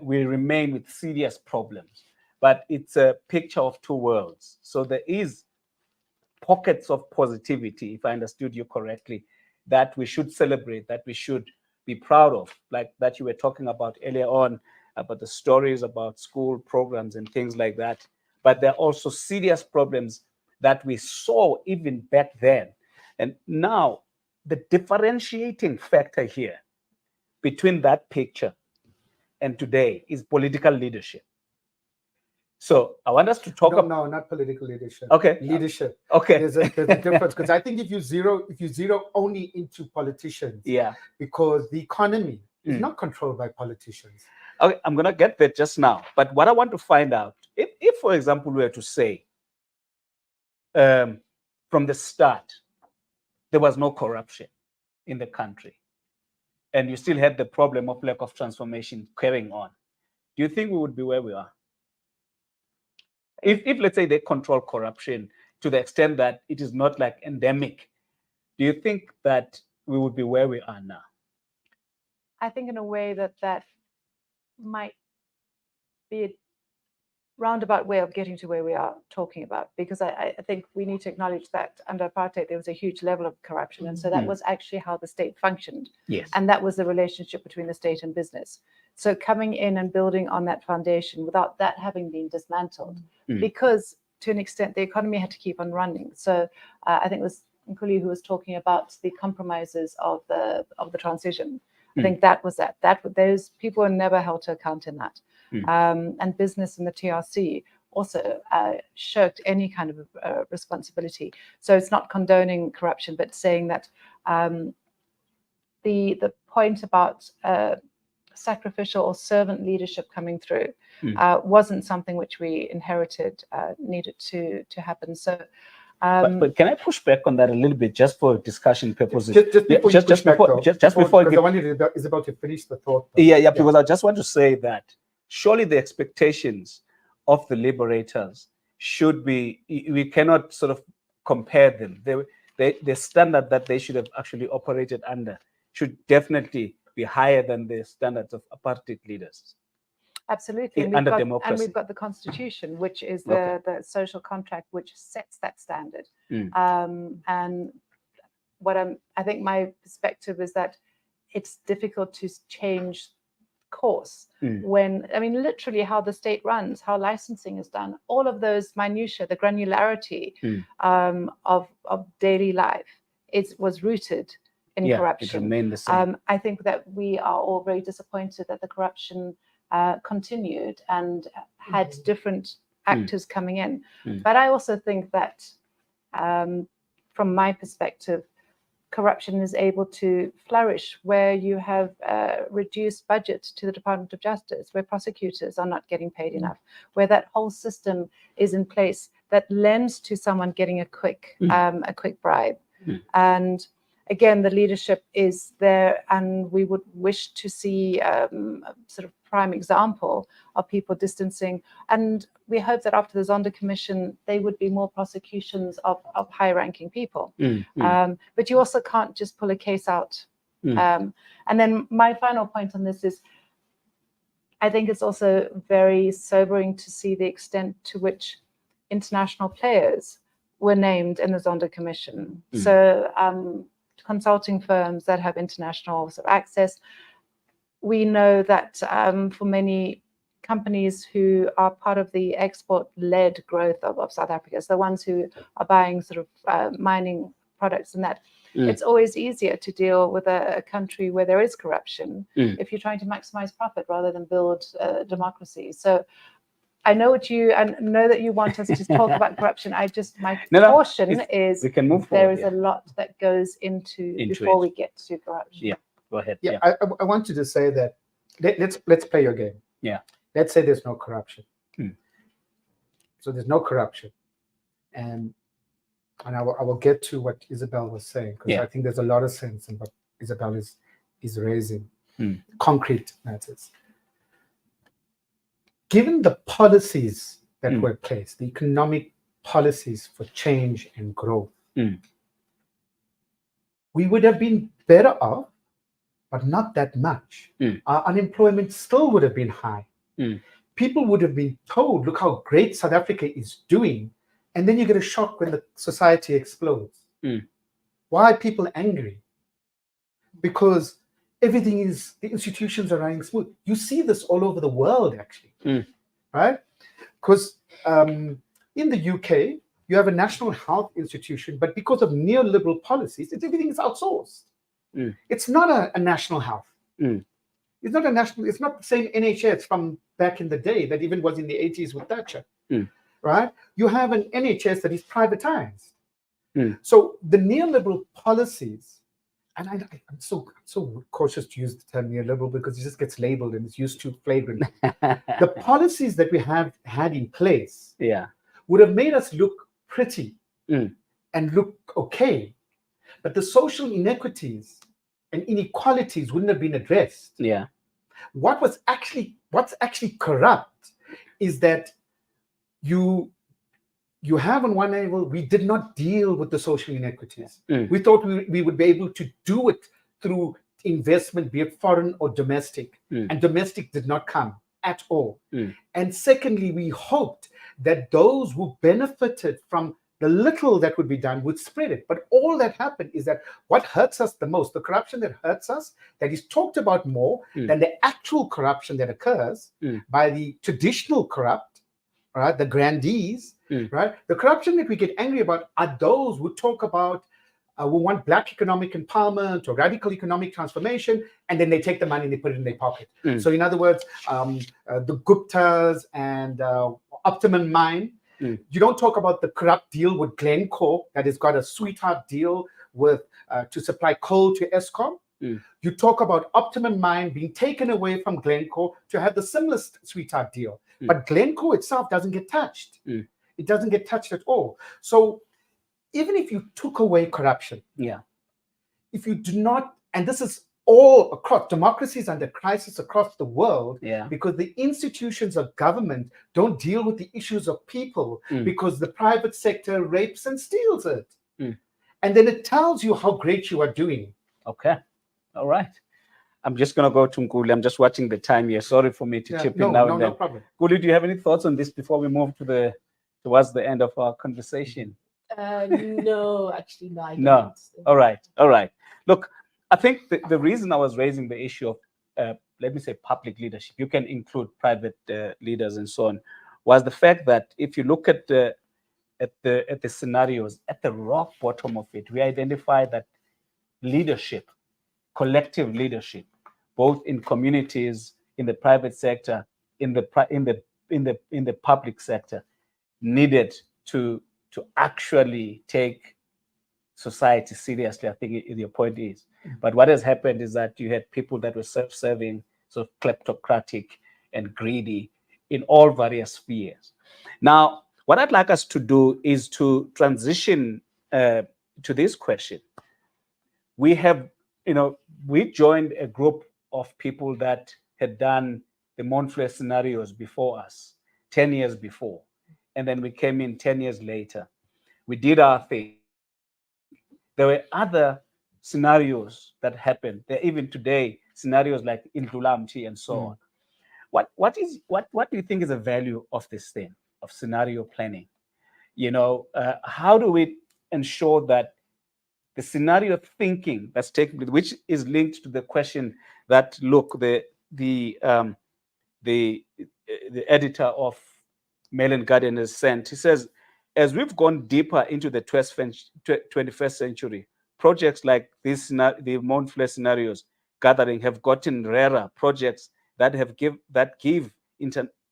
we remain with serious problems, but it's a picture of two worlds. So there is pockets of positivity, if I understood you correctly, that we should celebrate, that we should be proud of, like that you were talking about earlier on, about the stories about school programs and things like that. But there are also serious problems that we saw even back then. And now the differentiating factor here between that picture and today is political leadership. So I want us to talk about... No, not political leadership. Okay. Leadership. Okay. There's a difference, because I think if you zero only into politicians, because the economy is not controlled by politicians. Okay, I'm gonna get there just now. But what I want to find out, if for example, we were to say from the start, there was no corruption in the country, and you still had the problem of lack of transformation carrying on, do you think we would be where we are? If let's say they control corruption to the extent that it is not like endemic, do you think that we would be where we are now? I think in a way that might be a roundabout way of getting to where we are talking about, because I think we need to acknowledge that under apartheid there was a huge level of corruption, and so that was actually how the state functioned. Yes. And that was the relationship between the state and business. So coming in and building on that foundation without that having been dismantled, because to an extent the economy had to keep on running. So I think it was Nkuli who was talking about the compromises of the transition. I think that was that those people were never held to account in that. And business and the TRC also shirked any kind of responsibility. So it's not condoning corruption, but saying that the point about sacrificial or servant leadership coming through wasn't something which we inherited, needed to happen. So. But can I push back on that a little bit, just for discussion purposes? Just before, because I wanted Isobel to finish the thought. Yeah, because I just want to say that surely the expectations of the liberators should be, we cannot sort of compare them. The standard that they should have actually operated under should definitely be higher than the standards of apartheid leaders. Absolutely. Under democracy. And we've got the Constitution, which is the social contract, which sets that standard. And what I think my perspective is that it's difficult to change course when, I mean, literally how the state runs, how licensing is done, all of those minutiae, the granularity of daily life was rooted in corruption. It remained the same. I think that we are all very disappointed that the corruption continued and had different actors coming in. But I also think that from my perspective, corruption is able to flourish where you have reduced budget to the Department of Justice, where prosecutors are not getting paid enough, where that whole system is in place that lends to someone getting a quick bribe. And again, the leadership is there, and we would wish to see sort of prime example of people distancing. And we hope that after the Zonda Commission, there would be more prosecutions of high-ranking people. But you also can't just pull a case out. And then my final point on this is, I think it's also very sobering to see the extent to which international players were named in the Zondo Commission. So consulting firms that have international sort of access, we know that for many companies who are part of the export-led growth of South Africa, so the ones who are buying sort of mining products and that, it's always easier to deal with a country where there is corruption if you're trying to maximize profit rather than build democracy. So I know what you, and know that you want us to talk about corruption. I just, my caution is we can move there forward, is a lot that goes into before we get to corruption. Yeah, go ahead. Yeah, I want you to say that, let's play your game. Yeah. Let's say there's no corruption. So there's no corruption. And I will get to what Isobel was saying, because I think there's a lot of sense in what Isobel is raising, concrete matters. Given the policies that were placed, the economic policies for change and growth, we would have been better off, but not that much. Our unemployment still would have been high. People would have been told, look how great South Africa is doing. And then you get a shock when the society explodes. Why are people angry? Because everything is, the institutions are running smooth. You see this all over the world, actually, right? Because in the UK, you have a national health institution, but because of neoliberal policies, everything is outsourced. It's not a national health. It's not a national, it's not the same NHS from back in the day that even was in the 80s with Thatcher, right? You have an NHS that is privatized. So the neoliberal policies, and I'm so cautious to use the term neoliberal because it just gets labeled and it's used too flagrantly. The policies that we have had in place would have made us look pretty and look okay, but the social inequities and inequalities wouldn't have been addressed. What's actually corrupt is that you have on one level, we did not deal with the social inequities. We thought we would be able to do it through investment, be it foreign or domestic, and domestic did not come at all. And secondly, we hoped that those who benefited from the little that would be done would spread it. But all that happened is that what hurts us the most, the corruption that hurts us, that is talked about more than the actual corruption that occurs by the traditional corrupt, right, the grandees, right? The corruption that we get angry about are those who talk about who want Black economic empowerment or radical economic transformation, and then they take the money and they put it in their pocket. So in other words, the Guptas and Optimum Mine, you don't talk about the corrupt deal with Glencore that has got a sweetheart deal with to supply coal to Eskom. You talk about Optimum Mine being taken away from Glencore to have the similar sweetheart deal. But Glencore itself doesn't get touched. It doesn't get touched at all. So even if you took away corruption, if you do not, and this is all across, democracy is under crisis across the world because the institutions of government don't deal with the issues of people because the private sector rapes and steals it. And then it tells you how great you are doing. Okay. All right. I'm just going to go to Nkuli. I'm just watching the time here. Sorry for me to chip in now and then. No problem. Nkuli, do you have any thoughts on this before we move to towards the end of our conversation? No, actually, no. I don't. No. All right. Look, I think the reason I was raising the issue of, let me say, public leadership, you can include private leaders and so on, was the fact that if you look at the scenarios, at the rock bottom of it, we identify that leadership, collective leadership, both in communities, in the private sector, in the public sector, needed to actually take society seriously. I think your point is. But what has happened is that you had people that were self-serving, so kleptocratic and greedy in all various spheres. Now, what I'd like us to do is to transition to this question. We have, we joined a group of people that had done the Monfleur scenarios before us, 10 years before. And then we came in 10 years later. We did our thing. There were other scenarios that happened. There even today, scenarios like Indlulamti and so on. what do you think is the value of this thing, of scenario planning? How do we ensure that the scenario thinking that's taking place, which is linked to the question that, look, the editor of Mail and Guardian has sent, he says, as we've gone deeper into the 21st century, projects like this, the Mount scenarios gathering have gotten rarer. Projects that give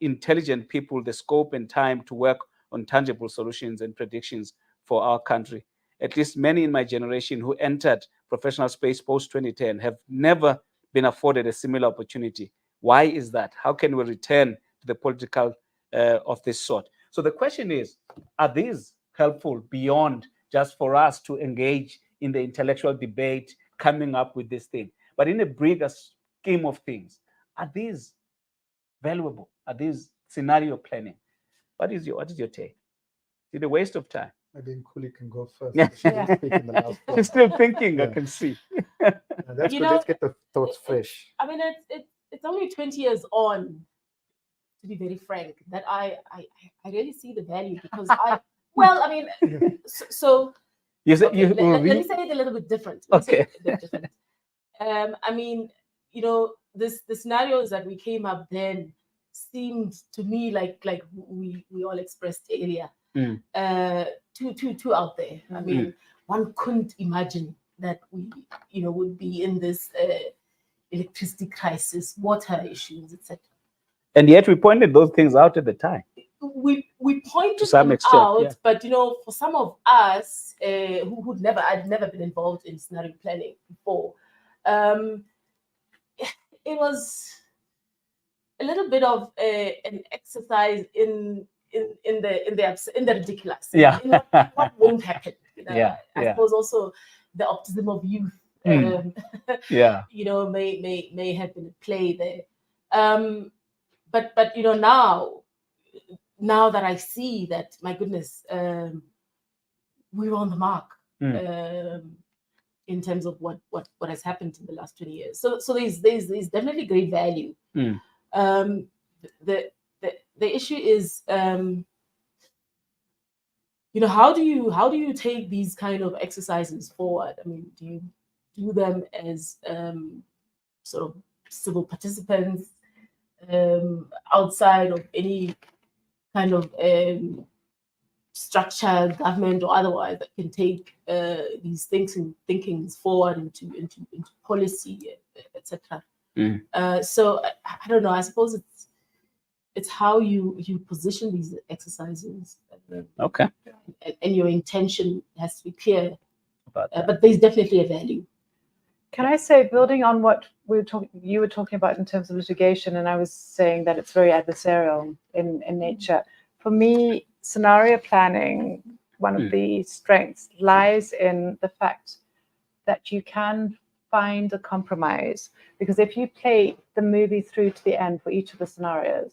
intelligent people the scope and time to work on tangible solutions and predictions for our country. At least many in my generation who entered professional space post-2010 have never been afforded a similar opportunity. Why is that? How can we return to the political of this sort? So the question is, are these helpful beyond just for us to engage in the intellectual debate, coming up with this thing? But in a bigger scheme of things, are these valuable? Are these scenario planning? What is your take? Is it a waste of time? Maybe Nkuli can go first. Yeah. She didn't speak in the last one. She's still thinking, I Yeah. can see. That's good. Let's get the thoughts fresh. I mean, it's only 20 years on, to be very frank, that I really see the value, because so You said okay, let me say it a little bit different. Okay. I mean, the scenarios that we came up then seemed to me like we all expressed earlier, too out there. I mean, one couldn't imagine that we would be in this electricity crisis, water issues, etc. And yet we pointed those things out at the time. We pointed To some them extent, out, yeah. but for some of us I'd never been involved in scenario planning before, it was a little bit of an exercise in the ridiculous. Yeah. In what won't happen. Yeah, I suppose also the optimism of youth. Yeah. May have been at play there. But now that I see that, my goodness, we were on the mark in terms of what has happened in the last 20 years. So there's definitely great value. The issue is, how do you take these kind of exercises forward? I mean, do you do them as sort of civil participants outside of any kind of structure, government or otherwise, that can take these thinkings forward into policy, etc. So I don't know. I suppose it's how you position these exercises. Okay. And your intention has to be clear. About that. But there's definitely a value. Can I say, building on what you were talking about in terms of litigation, and I was saying that it's very adversarial in nature. For me, scenario planning, one of the strengths lies in the fact that you can find a compromise, because if you play the movie through to the end for each of the scenarios,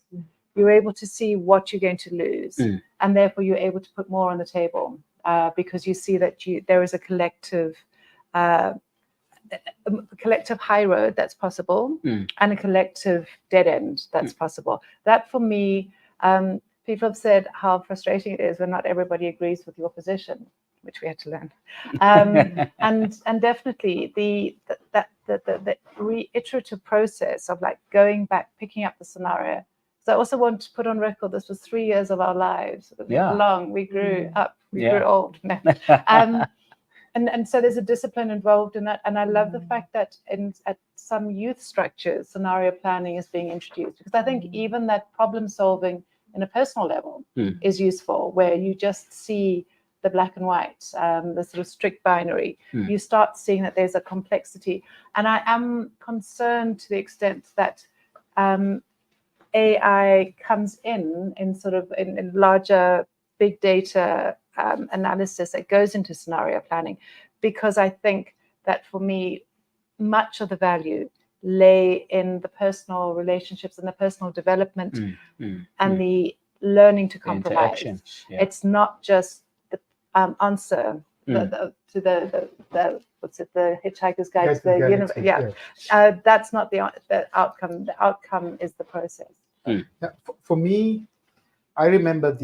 you're able to see what you're going to lose, and therefore you're able to put more on the table, because you see that there is a collective high road that's possible, and a collective dead end that's possible. That, for me, people have said how frustrating it is when not everybody agrees with your position, which we had to learn. And definitely the reiterative process of like going back, picking up the scenario. So I also want to put on record, this was 3 years of our lives. Long. We grew up, we grew old. And so there's a discipline involved in that. And I love the fact that at some youth structures, scenario planning is being introduced, because I think even that problem solving in a personal level is useful, where you just see the black and white, the sort of strict binary. You start seeing that there's a complexity. And I am concerned to the extent that AI comes in sort of in larger big data analysis that goes into scenario planning, because I think that for me, much of the value lay in the personal relationships and the personal development and the learning to compromise. It's not just the answer to the what's it, the Hitchhiker's Guide to the Universe. That's not the outcome. The outcome is the process. Yeah, for me, I remember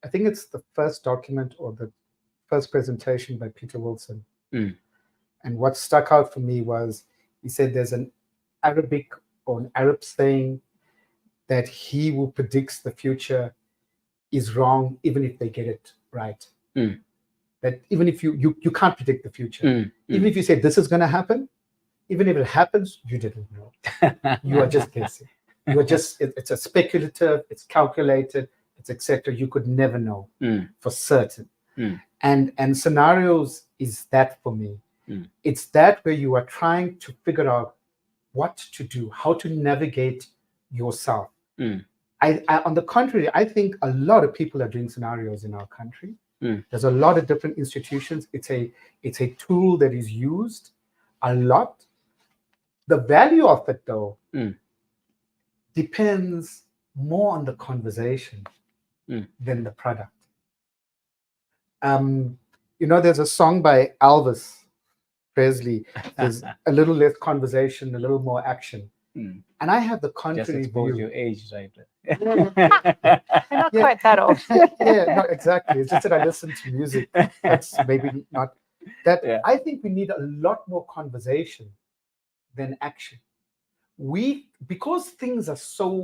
I think it's the first document or the first presentation by Peter Wilson. And what stuck out for me was he said there's an Arabic or an Arab saying that he who predicts the future is wrong even if they get it right. That even if you can't predict the future, even if you say this is going to happen, even if it happens, you didn't know. You are just guessing. You are just, it's a speculative, it's calculated, it's etc. You could never know for certain. And scenarios is that for me. It's that where you are trying to figure out what to do, how to navigate yourself. I, on the contrary, I think a lot of people are doing scenarios in our country. There's a lot of different institutions. It's a tool that is used a lot. The value of it, though, depends more on the conversation than the product. There's a song by Elvis Presley. There's a little less conversation, a little more action. And I have the contrary Just expose view. your age, right? They're not quite that old. Yeah, no, exactly. It's just that I listen to music that's maybe not that. Yeah. I think we need a lot more conversation than action. Because things are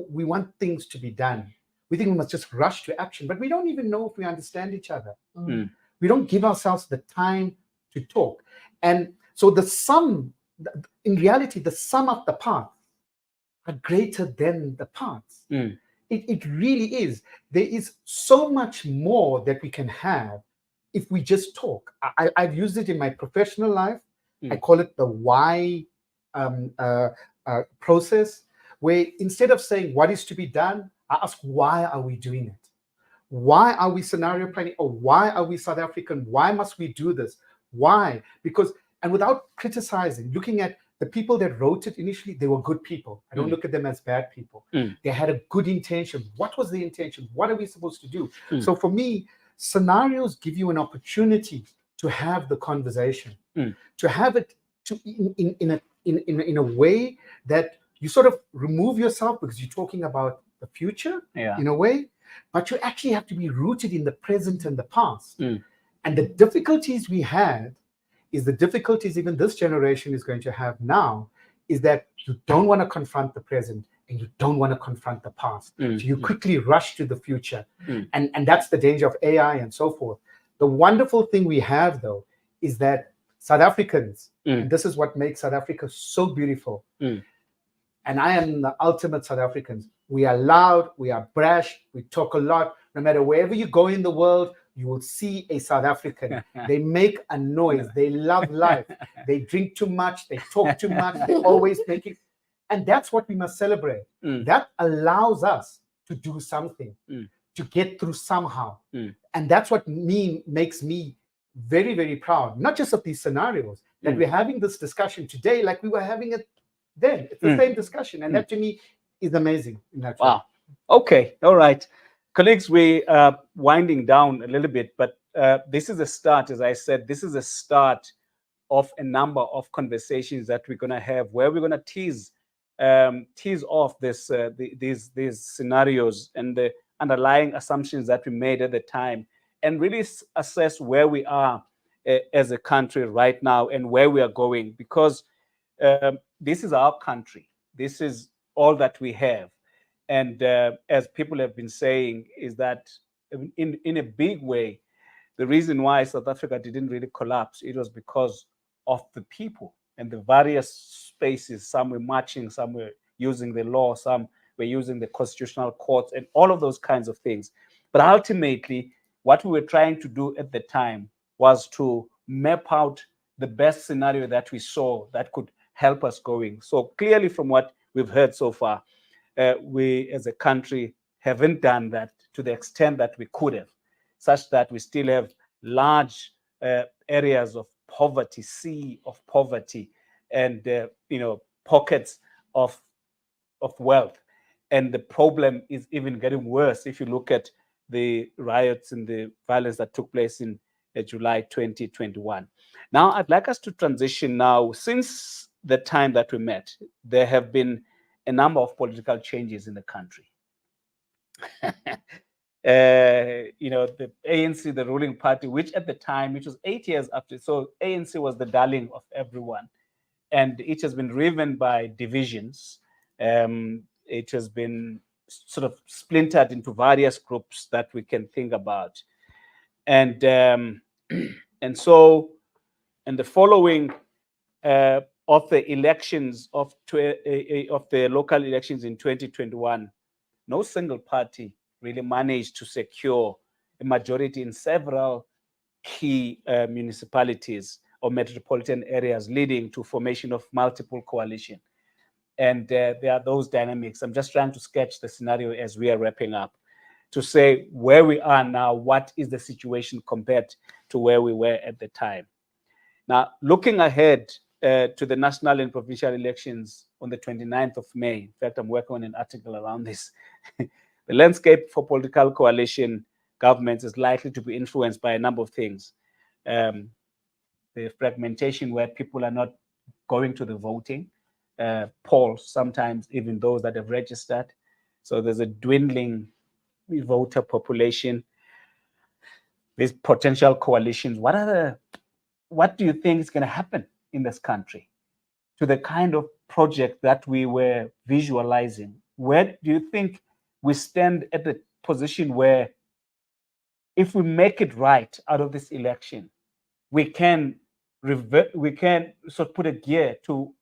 we want things to be done. We think we must just rush to action, but we don't even know if we understand each other. We don't give ourselves the time to talk. And so in reality, the sum of the parts are greater than the parts. It really is. There is so much more that we can have if we just talk. I've used it in my professional life. I call it the why process, where instead of saying what is to be done, I ask why are we doing it? Why are we scenario planning? Or why are we South African? Why must we do this? Why? Because, and without criticizing, looking at the people that wrote it initially, they were good people. I don't look at them as bad people. They had a good intention. What was the intention? What are we supposed to do? So for me, scenarios give you an opportunity to have the conversation, to have it in a way that you sort of remove yourself because you're talking about the future in a way, but you actually have to be rooted in the present and the past. And the difficulties we had is the difficulties even this generation is going to have now, is that you don't want to confront the present and you don't want to confront the past. So you quickly rush to the future. And that's the danger of AI and so forth. The wonderful thing we have, though, is that South Africans, and this is what makes South Africa so beautiful, and I am the ultimate South Africans. We are loud, we are brash, we talk a lot. No matter wherever you go in the world, you will see a South African. They make a noise. They love life. They drink too much. They talk too much. They're always making. And that's what we must celebrate. That allows us to do something, to get through somehow. And that's what makes me very, very proud, not just of these scenarios, that we're having this discussion today like we were having it then. It's the same discussion. And that to me is amazing in that way. Wow. Okay. All right. Colleagues, we are winding down a little bit, but this is a start. As I said, this is a start of a number of conversations that we're going to have, where we're going to tease off these scenarios and the underlying assumptions that we made at the time, and really assess where we are as a country right now and where we are going, because this is our country. This is all that we have. And as people have been saying, is that in a big way, the reason why South Africa didn't really collapse, it was because of the people and the various spaces. Some were marching, some were using the law, some were using the constitutional courts, and all of those kinds of things. But ultimately, what we were trying to do at the time was to map out the best scenario that we saw that could help us going. So clearly, from what we've heard so far, we as a country haven't done that to the extent that we could have, such that we still have large areas of poverty, sea of poverty, and pockets of wealth. And the problem is even getting worse if you look at the riots and the violence that took place in July 2021. Now, I'd like us to transition now. Since the time that we met, there have been a number of political changes in the country. The ANC, the ruling party, which at the time, which was 8 years after, so ANC was the darling of everyone, and it has been driven by divisions. It has been sort of splintered into various groups that we can think about, and so in the following of the elections of the local elections in 2021, no single party really managed to secure a majority in several key municipalities or metropolitan areas, leading to formation of multiple coalition. And there are those dynamics. I'm just trying to sketch the scenario as we are wrapping up to say where we are now, what is the situation compared to where we were at the time. Now, looking ahead to the national and provincial elections on the 29th of May, in fact, I'm working on an article around this. The landscape for political coalition governments is likely to be influenced by a number of things. The fragmentation where people are not going to the voting polls, sometimes even those that have registered. So there's a dwindling voter population. There's potential coalitions. What do you think is going to happen in this country to the kind of project that we were visualizing? Where do you think we stand at the position where if we make it right out of this election, we can sort of put a gear to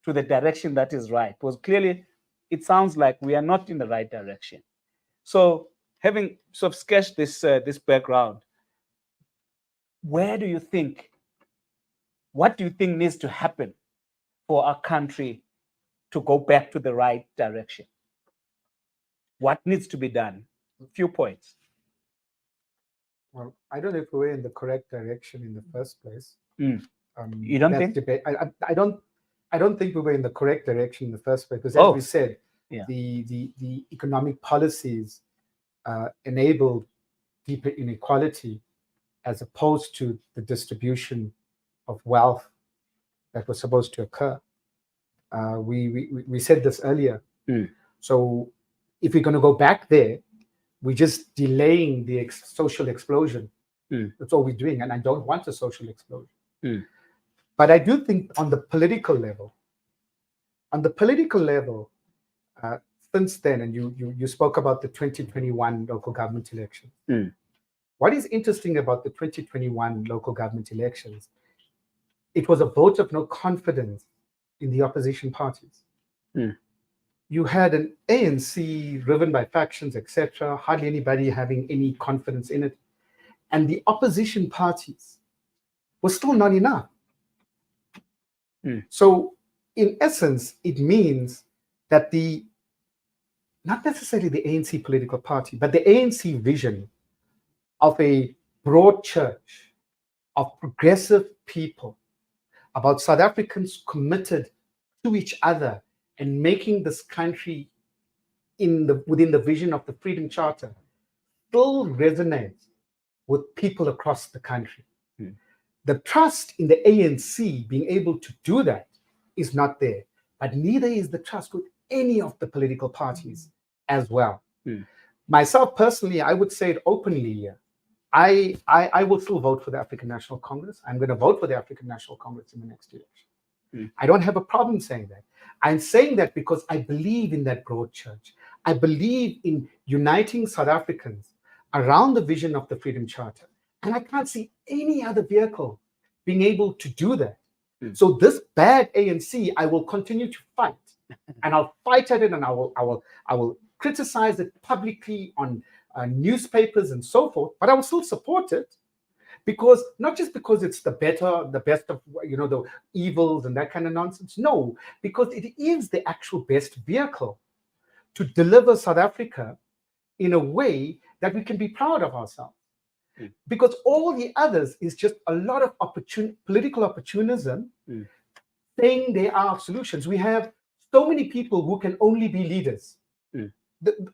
the direction that is right? Because clearly it sounds like we are not in the right direction. So having sort of sketched this background, what do you think needs to happen for our country to go back to the right direction? What needs to be done? A few points. Well, I don't know if we're in the correct direction in the first place. You don't think? Debate. I don't think we were in the correct direction in the first place, because as we said, the economic policies enabled deeper inequality as opposed to the distribution of wealth that was supposed to occur. We said this earlier. So if we're going to go back there, we're just delaying the social explosion. That's all we're doing, and I don't want a social explosion. But I do think on the political level, since then, and you spoke about the 2021 local government election. What is interesting about the 2021 local government elections, it was a vote of no confidence in the opposition parties. You had an ANC driven by factions, etc., hardly anybody having any confidence in it. And the opposition parties were still not enough. So in essence, it means that not necessarily the ANC political party, but the ANC vision of a broad church of progressive people, about South Africans committed to each other and making this country within the vision of the Freedom Charter, still resonates with people across the country. The trust in the ANC being able to do that is not there, but neither is the trust with any of the political parties as well. Myself personally, I would say it openly here. I will still vote for the African National Congress. I'm going to vote for the African National Congress in the next election. I don't have a problem saying that. I'm saying that because I believe in that broad church. I believe in uniting South Africans around the vision of the Freedom Charter. And I can't see any other vehicle being able to do that. So this bad ANC, I will continue to fight. And I'll fight at it, and I will criticize it publicly on newspapers and so forth, but I will still support it, because not just because it's the best of the evils and that kind of nonsense. No, because it is the actual best vehicle to deliver South Africa in a way that we can be proud of ourselves. Because all the others is just a lot of political opportunism, saying there are solutions. We have so many people who can only be leaders.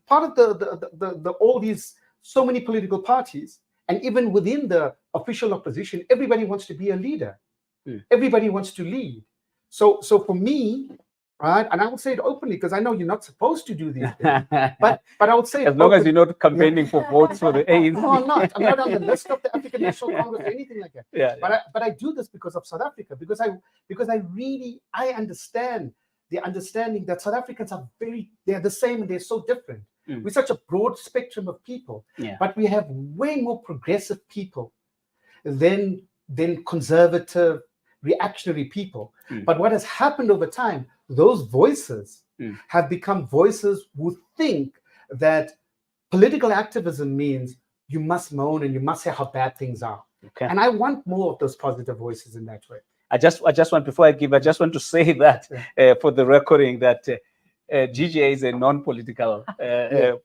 Part of all these so many political parties, and even within the official opposition, everybody wants to be a leader. Everybody wants to lead. So for me, right? And I will say it openly because I know you're not supposed to do these things. But I would say as long as you're not campaigning for votes for the ANC. No, I'm not. I'm not on the list of the African National Congress or anything like that. Yeah, But I do this because of South Africa, because I really understand the understanding that South Africans are they're the same and they're so different. We're such a broad spectrum of people, but we have way more progressive people than conservative, reactionary people. But what has happened over time, those voices have become voices who think that political activism means you must moan and you must say how bad things are. Okay. And I want more of those positive voices in that way. I just want, before I give, I just want to say that for the recording that GGA is a non-political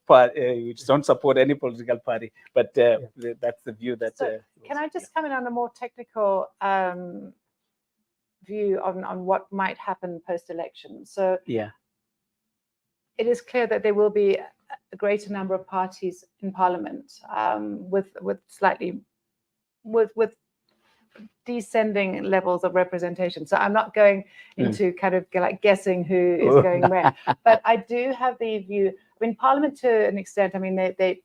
party, which don't support any political party, but that's the view that. So can I just come in on a more technical view on what might happen post-election? So it is clear that there will be a greater number of parties in Parliament with descending levels of representation. So I'm not going into kind of like guessing who is going where, but I do have the view. I mean, Parliament to an extent. I mean, they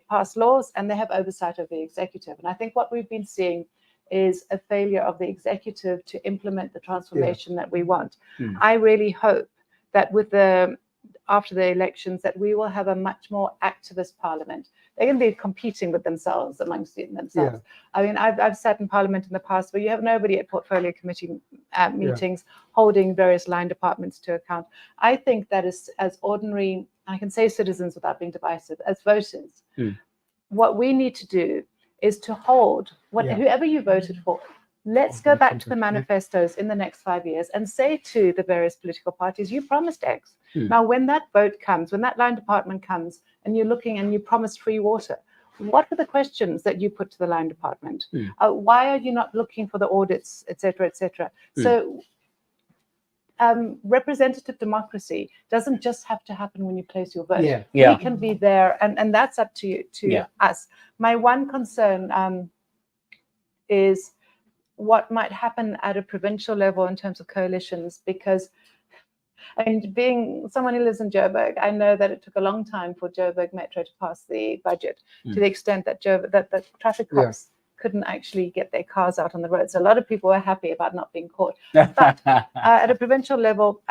pass laws and they have oversight of the executive. And I think what we've been seeing is a failure of the executive to implement the transformation that we want. I really hope that after the elections that we will have a much more activist Parliament. They're going to be competing with themselves amongst themselves. I mean, I've sat in Parliament in the past where you have nobody at portfolio committee meetings holding various line departments to account. I think that is, as ordinary, I can say citizens without being divisive, as voters, what we need to do is to hold whoever you voted for. Let's go back to the manifestos in the next 5 years and say to the various political parties, you promised X. Now, when that vote comes, when that line department comes and you're looking and you promised free water, what were the questions that you put to the line department? Why are you not looking for the audits, et cetera, et cetera? So representative democracy doesn't just have to happen when you place your vote. We can be there, and that's up to us. My one concern is what might happen at a provincial level in terms of coalitions, because I mean, being someone who lives in Joburg, I know that it took a long time for Joburg Metro to pass the budget, to the extent that the traffic cops couldn't actually get their cars out on the road. So a lot of people were happy about not being caught. But at a provincial level,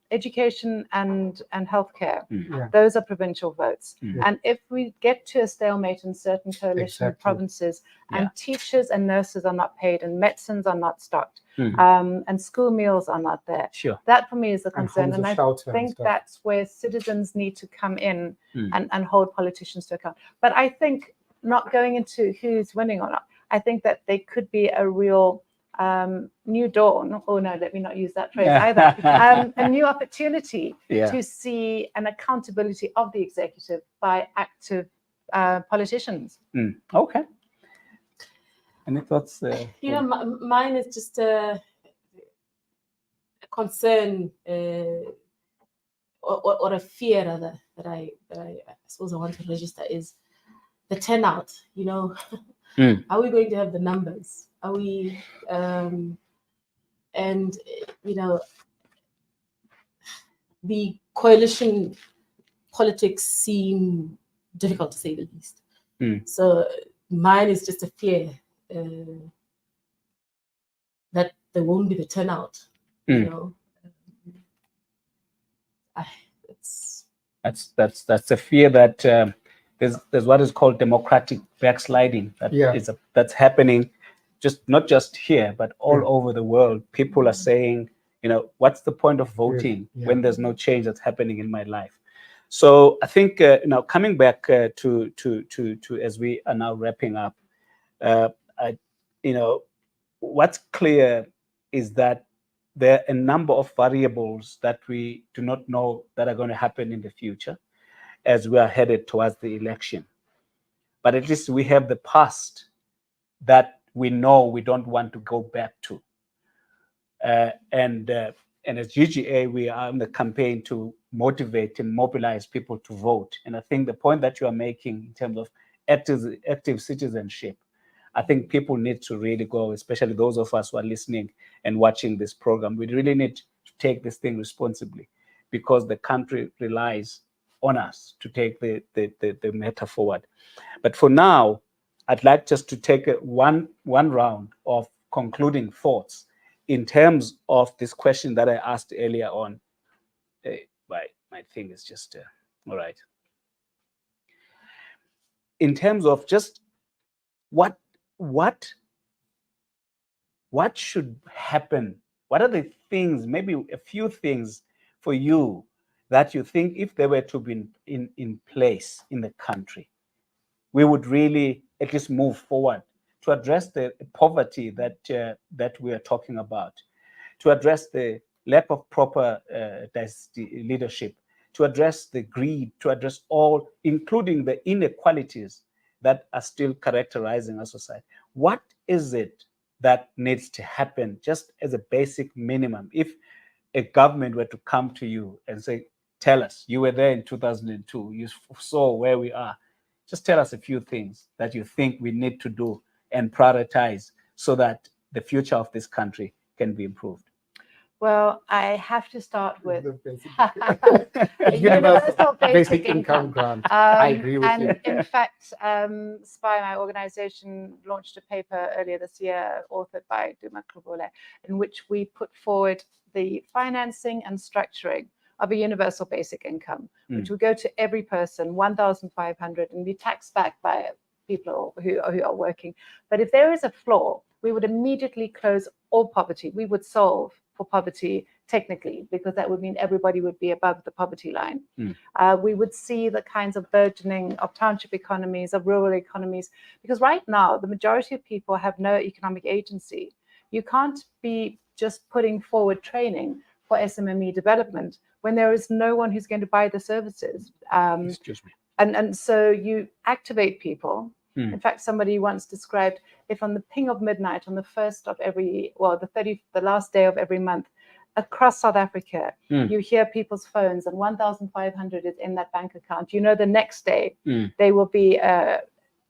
education and healthcare, those are provincial votes. And if we get to a stalemate in certain coalition provinces, and teachers and nurses are not paid, and medicines are not stocked, and school meals are not there, that for me is a concern. And I think that's where citizens need to come in and hold politicians to account. But I think, not going into who's winning or not, I think that there could be a real new dawn. Oh no, let me not use that phrase either. A new opportunity to see an accountability of the executive by active politicians. Okay. Any thoughts? Mine is just a concern or a fear rather that I suppose I want to register is the turnout. Are we going to have the numbers? Are we and the coalition politics seem difficult to say the least. So mine is just a fear that there won't be the turnout. That's a fear that there's what is called democratic backsliding that's happening, not just here but all over the world. People are saying, what's the point of voting when there's no change that's happening in my life? So I think coming back to as we are now wrapping up, what's clear is that there are a number of variables that we do not know that are going to happen in the future as we are headed towards the election. But at least we have the past that we know we don't want to go back to. And as GGA, we are on the campaign to motivate and mobilize people to vote. And I think the point that you are making in terms of active citizenship, I think people need to really go, especially those of us who are listening and watching this program. We really need take this thing responsibly, because the country relies on us to take the matter forward. But for now, I'd like just to take one round of concluding thoughts in terms of this question that I asked earlier on. My thing is just all right. In terms of just what should happen? What are the things, maybe a few things for you that you think if they were to be in place in the country, we would really at least move forward to address the poverty that we are talking about, to address the lack of proper leadership, to address the greed, to address all, including the inequalities that are still characterizing our society. What is it that needs to happen just as a basic minimum? If a government were to come to you and say, tell us, you were there in 2002, you saw where we are, just tell us a few things that you think we need to do and prioritize so that the future of this country can be improved. Well, I have to start with universal basic income grant. I agree with you. And in fact, SPY, my organization, launched a paper earlier this year, authored by Duma Klubole, in which we put forward the financing and structuring of a universal basic income, which will go to every person, 1,500, and be taxed back by people who are working. But if there is a flaw, we would immediately close all poverty. We would solve for poverty technically, because that would mean everybody would be above the poverty line. We would see the kinds of burgeoning of township economies, of rural economies, because right now, the majority of people have no economic agency. You can't be just putting forward training for SMME development when there is no one who's going to buy the services. Excuse me. And so you activate people. In fact, somebody once described, if on the ping of midnight, on the first of every, the last day of every month, across South Africa, you hear people's phones and 1,500 is in that bank account, you know the next day there will be a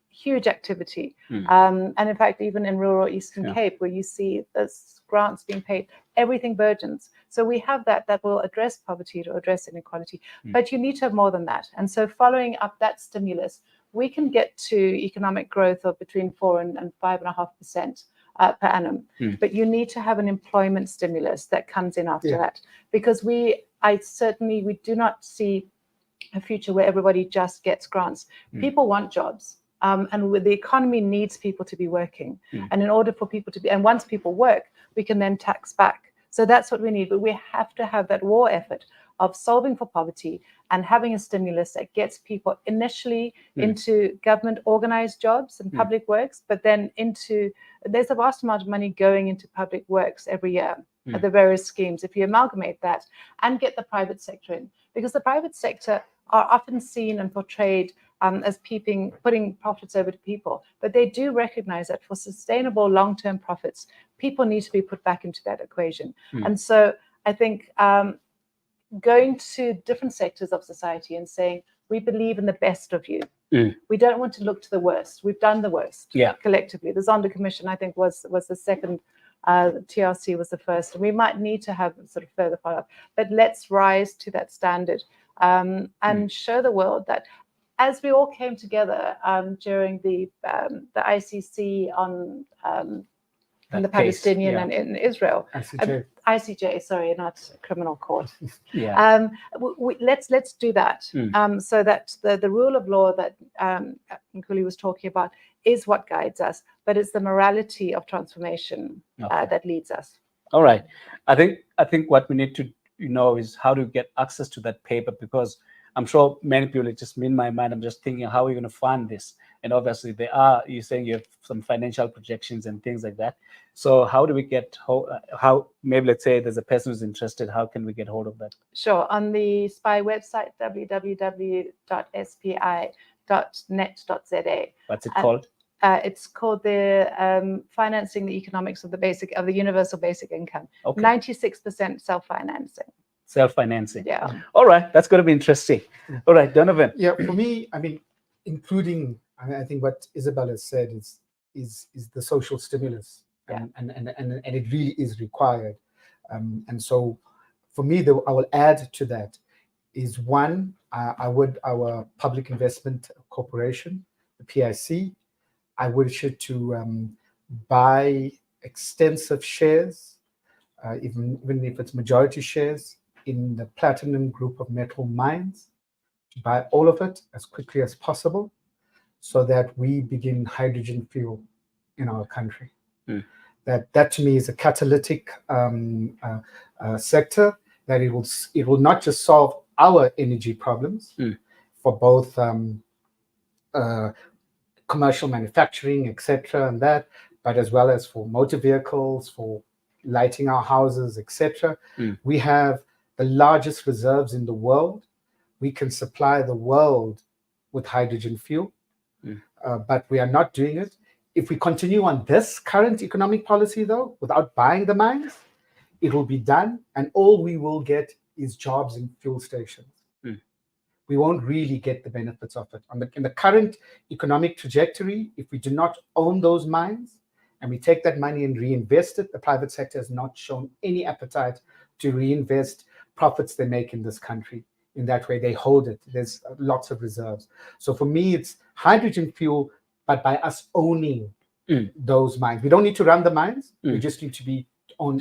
huge activity. And in fact, even in rural Eastern Cape, where you see there's grants being paid, everything burgeons. So we have that will address poverty, to address inequality, but you need to have more than that. And so following up that stimulus, we can get to economic growth of between 4 and 5.5% per annum. But you need to have an employment stimulus that comes in after that, because we do not see a future where everybody just gets grants. People want jobs. And the economy needs people to be working. And in order for people to be, and once people work, we can then tax back. So that's what we need. But we have to have that war effort of solving for poverty and having a stimulus that gets people initially into government organized jobs and public works, but then there's a vast amount of money going into public works every year at the various schemes. If you amalgamate that and get the private sector in, because the private sector are often seen and portrayed as putting profits over to people, but they do recognize that for sustainable long-term profits, people need to be put back into that equation. And so I think going to different sectors of society and saying, we believe in the best of you. We don't want to look to the worst. We've done the worst collectively. The Zondo Commission, I think, was the second. TRC was the first. And we might need to have sort of further follow-up. But let's rise to that standard and show the world that as we all came together during the ICC on the Palestinian and in Israel. ICJ, sorry, not criminal court. Let's do that so that the rule of law that Nkuli was talking about is what guides us, but it's the morality of transformation that leads us. All right. I think what we need to know is how to get access to that paper, because I'm sure many people, it's just in my mind, I'm just thinking, how are we going to fund this? And obviously you're saying you have some financial projections and things like that. So how do we get, how maybe let's say there's a person who's interested, how can we get hold of that? Sure. On the SPY website, www.spi.net.za. What's it called? It's called the Financing the Economics of the Universal Basic Income. 96% self-financing. Self-financing. Yeah. All right. That's going to be interesting. All right, Donovan. Yeah, for me, I mean, including, I think what Isobel has said is the social stimulus, and it really is required. And so for me, I will add to that is one, our Public Investment Corporation, the PIC, I wish it to buy extensive shares, even if it's majority shares, in the platinum group of metal mines, to buy all of it as quickly as possible so that we begin hydrogen fuel in our country. That to me is a catalytic sector, that it will not just solve our energy problems for both commercial manufacturing, etc., and that, but as well as for motor vehicles, for lighting our houses, etc. We have the largest reserves in the world. We can supply the world with hydrogen fuel, but we are not doing it. If we continue on this current economic policy, though, without buying the mines, it will be done, and all we will get is jobs in fuel stations. We won't really get the benefits of it. In the current economic trajectory, if we do not own those mines and we take that money and reinvest it, the private sector has not shown any appetite to reinvest profits they make in this country. In that way, they hold it. There's lots of reserves. So for me, it's hydrogen fuel, but by us owning those mines. We don't need to run the mines. We just need to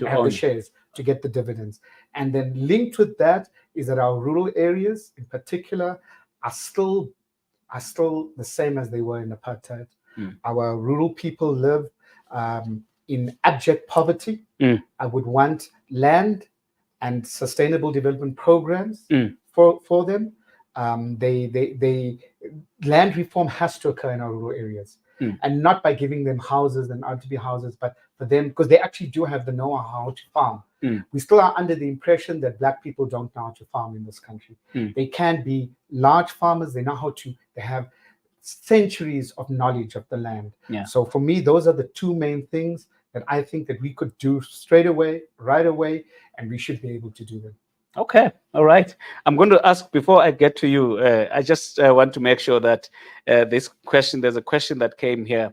have the shares to get the dividends. And then linked with that is that our rural areas in particular are still the same as they were in apartheid. Our rural people live in abject poverty. I would want land and sustainable development programs for them. Land reform has to occur in our rural areas, and not by giving them houses and RTB houses, but for them, because they actually do have the know-how to farm. We still are under the impression that Black people don't know how to farm in this country. They can be large farmers. They know how to. They have centuries of knowledge of the land. So for me, those are the two main things that I think that we could do straight away, right away, and we should be able to do them. Okay, all right. I'm going to ask, before I get to you, I just want to make sure that there's a question that came here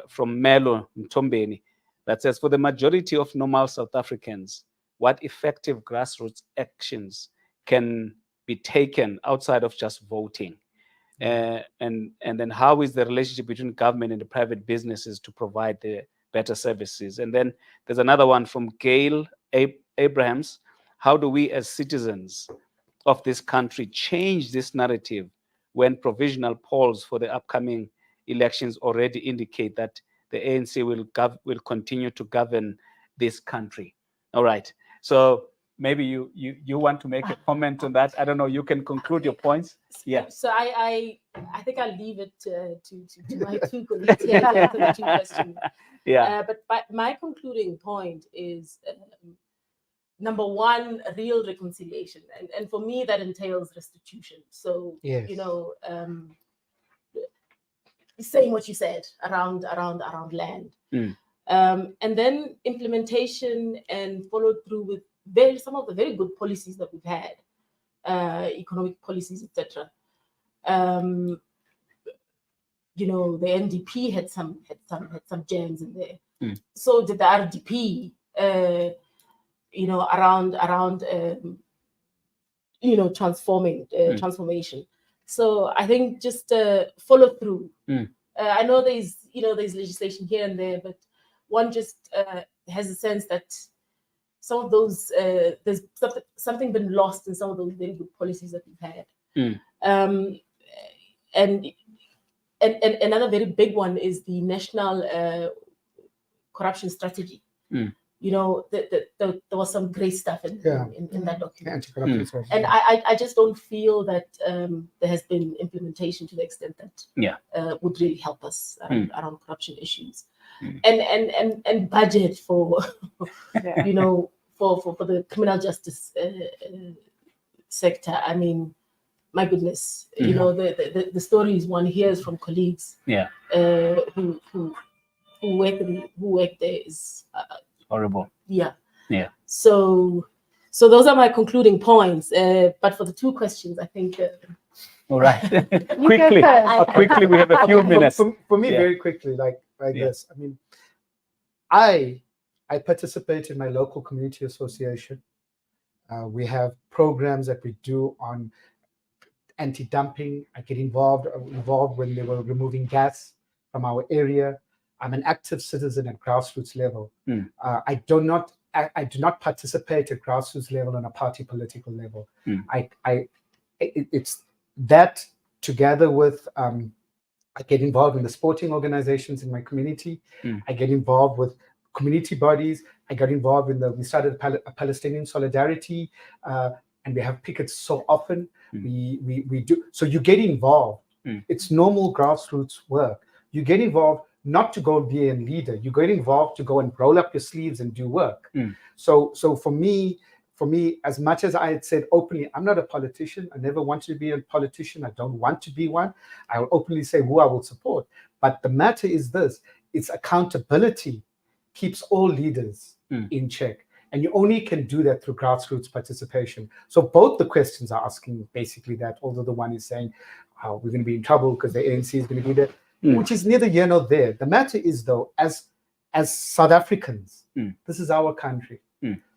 from Melo Mtombeni that says, for the majority of normal South Africans, what effective grassroots actions can be taken outside of just voting? And then how is the relationship between government and the private businesses to provide the better services? And then there's another one from Gail Abrahams. How do we as citizens of this country change this narrative when provisional polls for the upcoming elections already indicate that the ANC will continue to govern this country? All right. So maybe you want to make a comment on that. I don't know. You can conclude your points. Yeah. So I think I'll leave it to my two colleagues here to answer the two questions. Yeah. But my concluding point is, number one, real reconciliation, and for me that entails restitution. So yes. Saying what you said around land, and then implementation and follow through with some of the very good policies that we've had, economic policies, etc. The NDP had some gems in there. So did the RDP. Around transformation. So I think just follow through. I know there's legislation here and there, but one just has a sense that some of those there's something been lost in some of those very good policies that we've had. And another very big one is the national corruption strategy. There was some great stuff in that document. And I just don't feel that there has been implementation to the extent that would really help us around corruption issues. And budget for for the criminal justice sector. I mean, my goodness, the stories one hears from colleagues who work there is horrible. Yeah. So those are my concluding points. But for the two questions, I think. All right. Quickly, we have a few minutes. For me, very quickly, like this. I mean, I participate in my local community association We have programs that we do on anti-dumping. I get involved when they were removing gas from our area. I'm an active citizen at grassroots level. I do not participate at grassroots level on a party political level. It's that together with I get involved in the sporting organizations in my community. I get involved with community bodies. I got involved in we started a Palestinian solidarity, and we have pickets so often. We do. So you get involved. It's normal grassroots work. You get involved not to go and be a leader. You get involved to go and roll up your sleeves and do work. So for me, as much as I had said openly, I'm not a politician. I never wanted to be a politician. I don't want to be one. I will openly say who I will support. But the matter is this: it's accountability keeps all leaders in check. And you only can do that through grassroots participation. So both the questions are asking basically that, although the one is saying, oh, we're going to be in trouble because the ANC is going to be there, which is neither here nor there. The matter is, though, as South Africans, this is our country.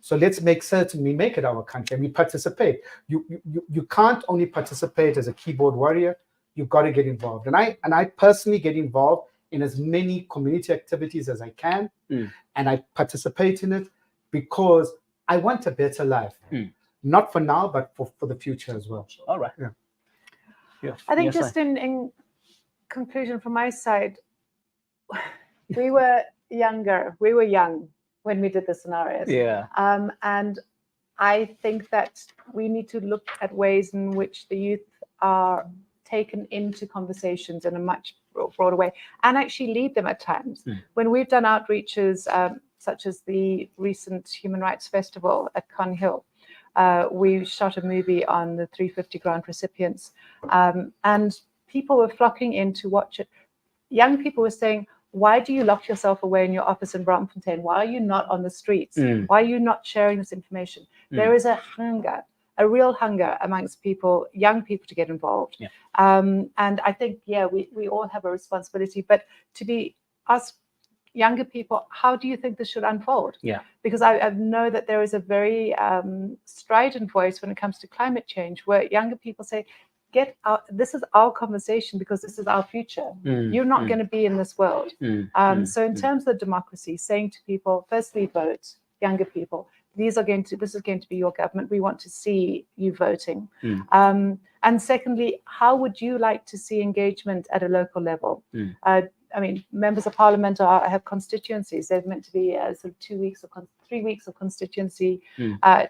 So let's make certain we make it our country and we participate. You can't only participate as a keyboard warrior. You've got to get involved. And I personally get involved in as many community activities as I can, and I participate in it because I want a better life, not for now, but for the future as well. All right. Yeah. I think just in conclusion from my side, we were young when we did the scenarios. Yeah. And I think that we need to look at ways in which the youth are taken into conversations in a much broader way and actually lead them at times. When we've done outreaches, such as the recent Human Rights Festival at Con Hill, we shot a movie on the 350 grant recipients, and people were flocking in to watch it. Young people were saying, why do you lock yourself away in your office in Braamfontein? Why are you not on the streets? Why are you not sharing this information? There is a hunger, a real hunger amongst people, young people, to get involved. And I think, we all have a responsibility, but to be us younger people, how do you think this should unfold? Because I know that there is a very strident voice when it comes to climate change, where younger people say, get out, this is our conversation because this is our future. You're not going to be in this world. So in terms of democracy, saying to people, firstly, vote, younger people, this is going to be your government. We want to see you voting. And secondly, how would you like to see engagement at a local level? I mean, members of parliament have constituencies. They're meant to be sort of 2 weeks or 3 weeks of constituency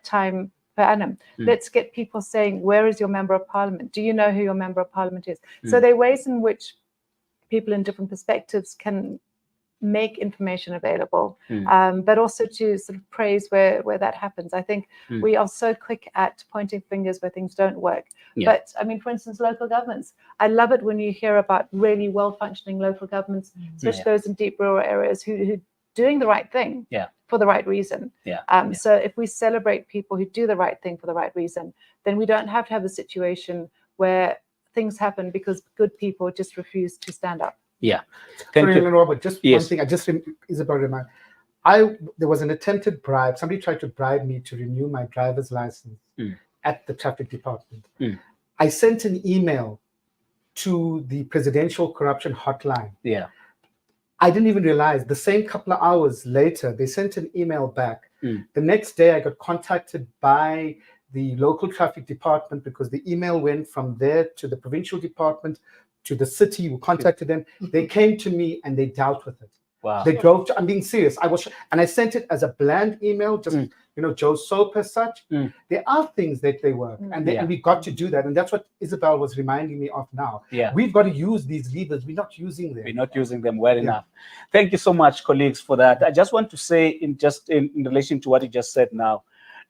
time per annum. Let's get people saying, where is your member of parliament? Do you know who your member of parliament is? So there are ways in which people in different perspectives can make information available, but also to sort of praise where that happens. I think we are so quick at pointing fingers where things don't work. But I mean, for instance, local governments. I love it when you hear about really well-functioning local governments, especially those in deep rural areas who are doing the right thing for the right reason. So if we celebrate people who do the right thing for the right reason, then we don't have to have a situation where things happen because good people just refuse to stand up. Thank you, Robert. Just one thing. Isobel remind. There was an attempted bribe. Somebody tried to bribe me to renew my driver's license at the traffic department. I sent an email to the presidential corruption hotline. I didn't even realize the same couple of hours later, they sent an email back. The next day, I got contacted by the local traffic department because the email went from there to the provincial department to the city who contacted them. They came to me and they dealt with it. They drove to, I'm being serious. And I sent it as a bland email, just, Joe soap as such. There are things that they work and we got to do that. And that's what Isobel was reminding me of now. We've got to use these levers. We're not using them. We're not using them well enough. Thank you so much, colleagues, for that. I just want to say in relation to what you just said now,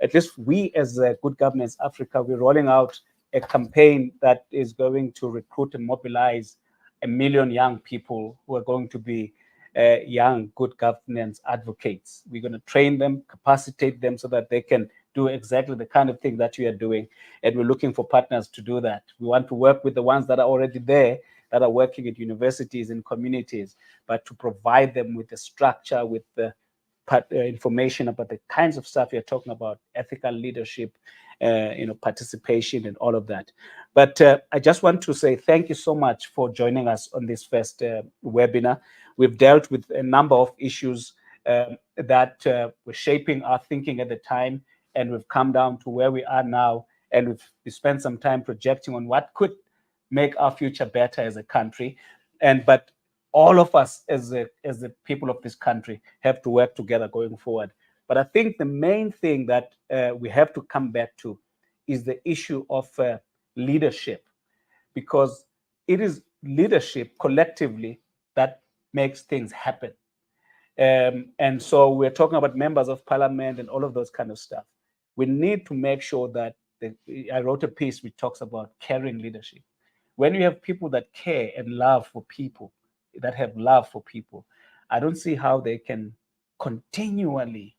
at least we as Good Governance Africa, we're rolling out a campaign that is going to recruit and mobilize 1 million young people who are going to be young good governance advocates. We're going to train them, capacitate them so that they can do exactly the kind of thing that you are doing. And we're looking for partners to do that. We want to work with the ones that are already there, that are working at universities and communities, but to provide them with the structure, with the information about the kinds of stuff you're talking about, ethical leadership, participation and all of that. But I just want to say thank you so much for joining us on this first webinar. We've dealt with a number of issues that were shaping our thinking at the time, and we've come down to where we are now, and we spent some time projecting on what could make our future better as a country. But all of us as the people of this country have to work together going forward. But I think the main thing that we have to come back to is the issue of leadership, because it is leadership collectively that makes things happen. And so we're talking about members of parliament and all of those kind of stuff. We need to make sure that I wrote a piece which talks about caring leadership. When you have people that care and love for people, that have love for people, I don't see how they can continually,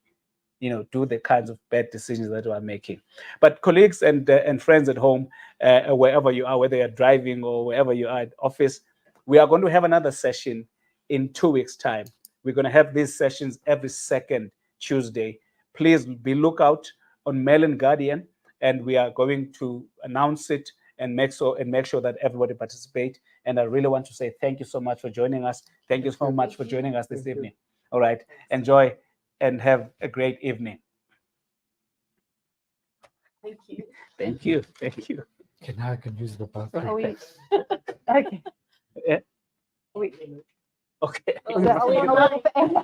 do the kinds of bad decisions that we are making. But colleagues and friends at home, wherever you are, whether you're driving or wherever you are at office, we are going to have another session in 2 weeks' time. We're going to have these sessions every second Tuesday. Please be lookout on Mail and Guardian, and we are going to announce it and make sure that everybody participate. And I really want to say thank you so much for joining us. Thank you so much for joining us this evening. All right, enjoy and have a great evening. Thank you. Thank you. Thank you. Okay, now I can use the bathroom. Are we? Okay. Yeah. We, Okay. are we on a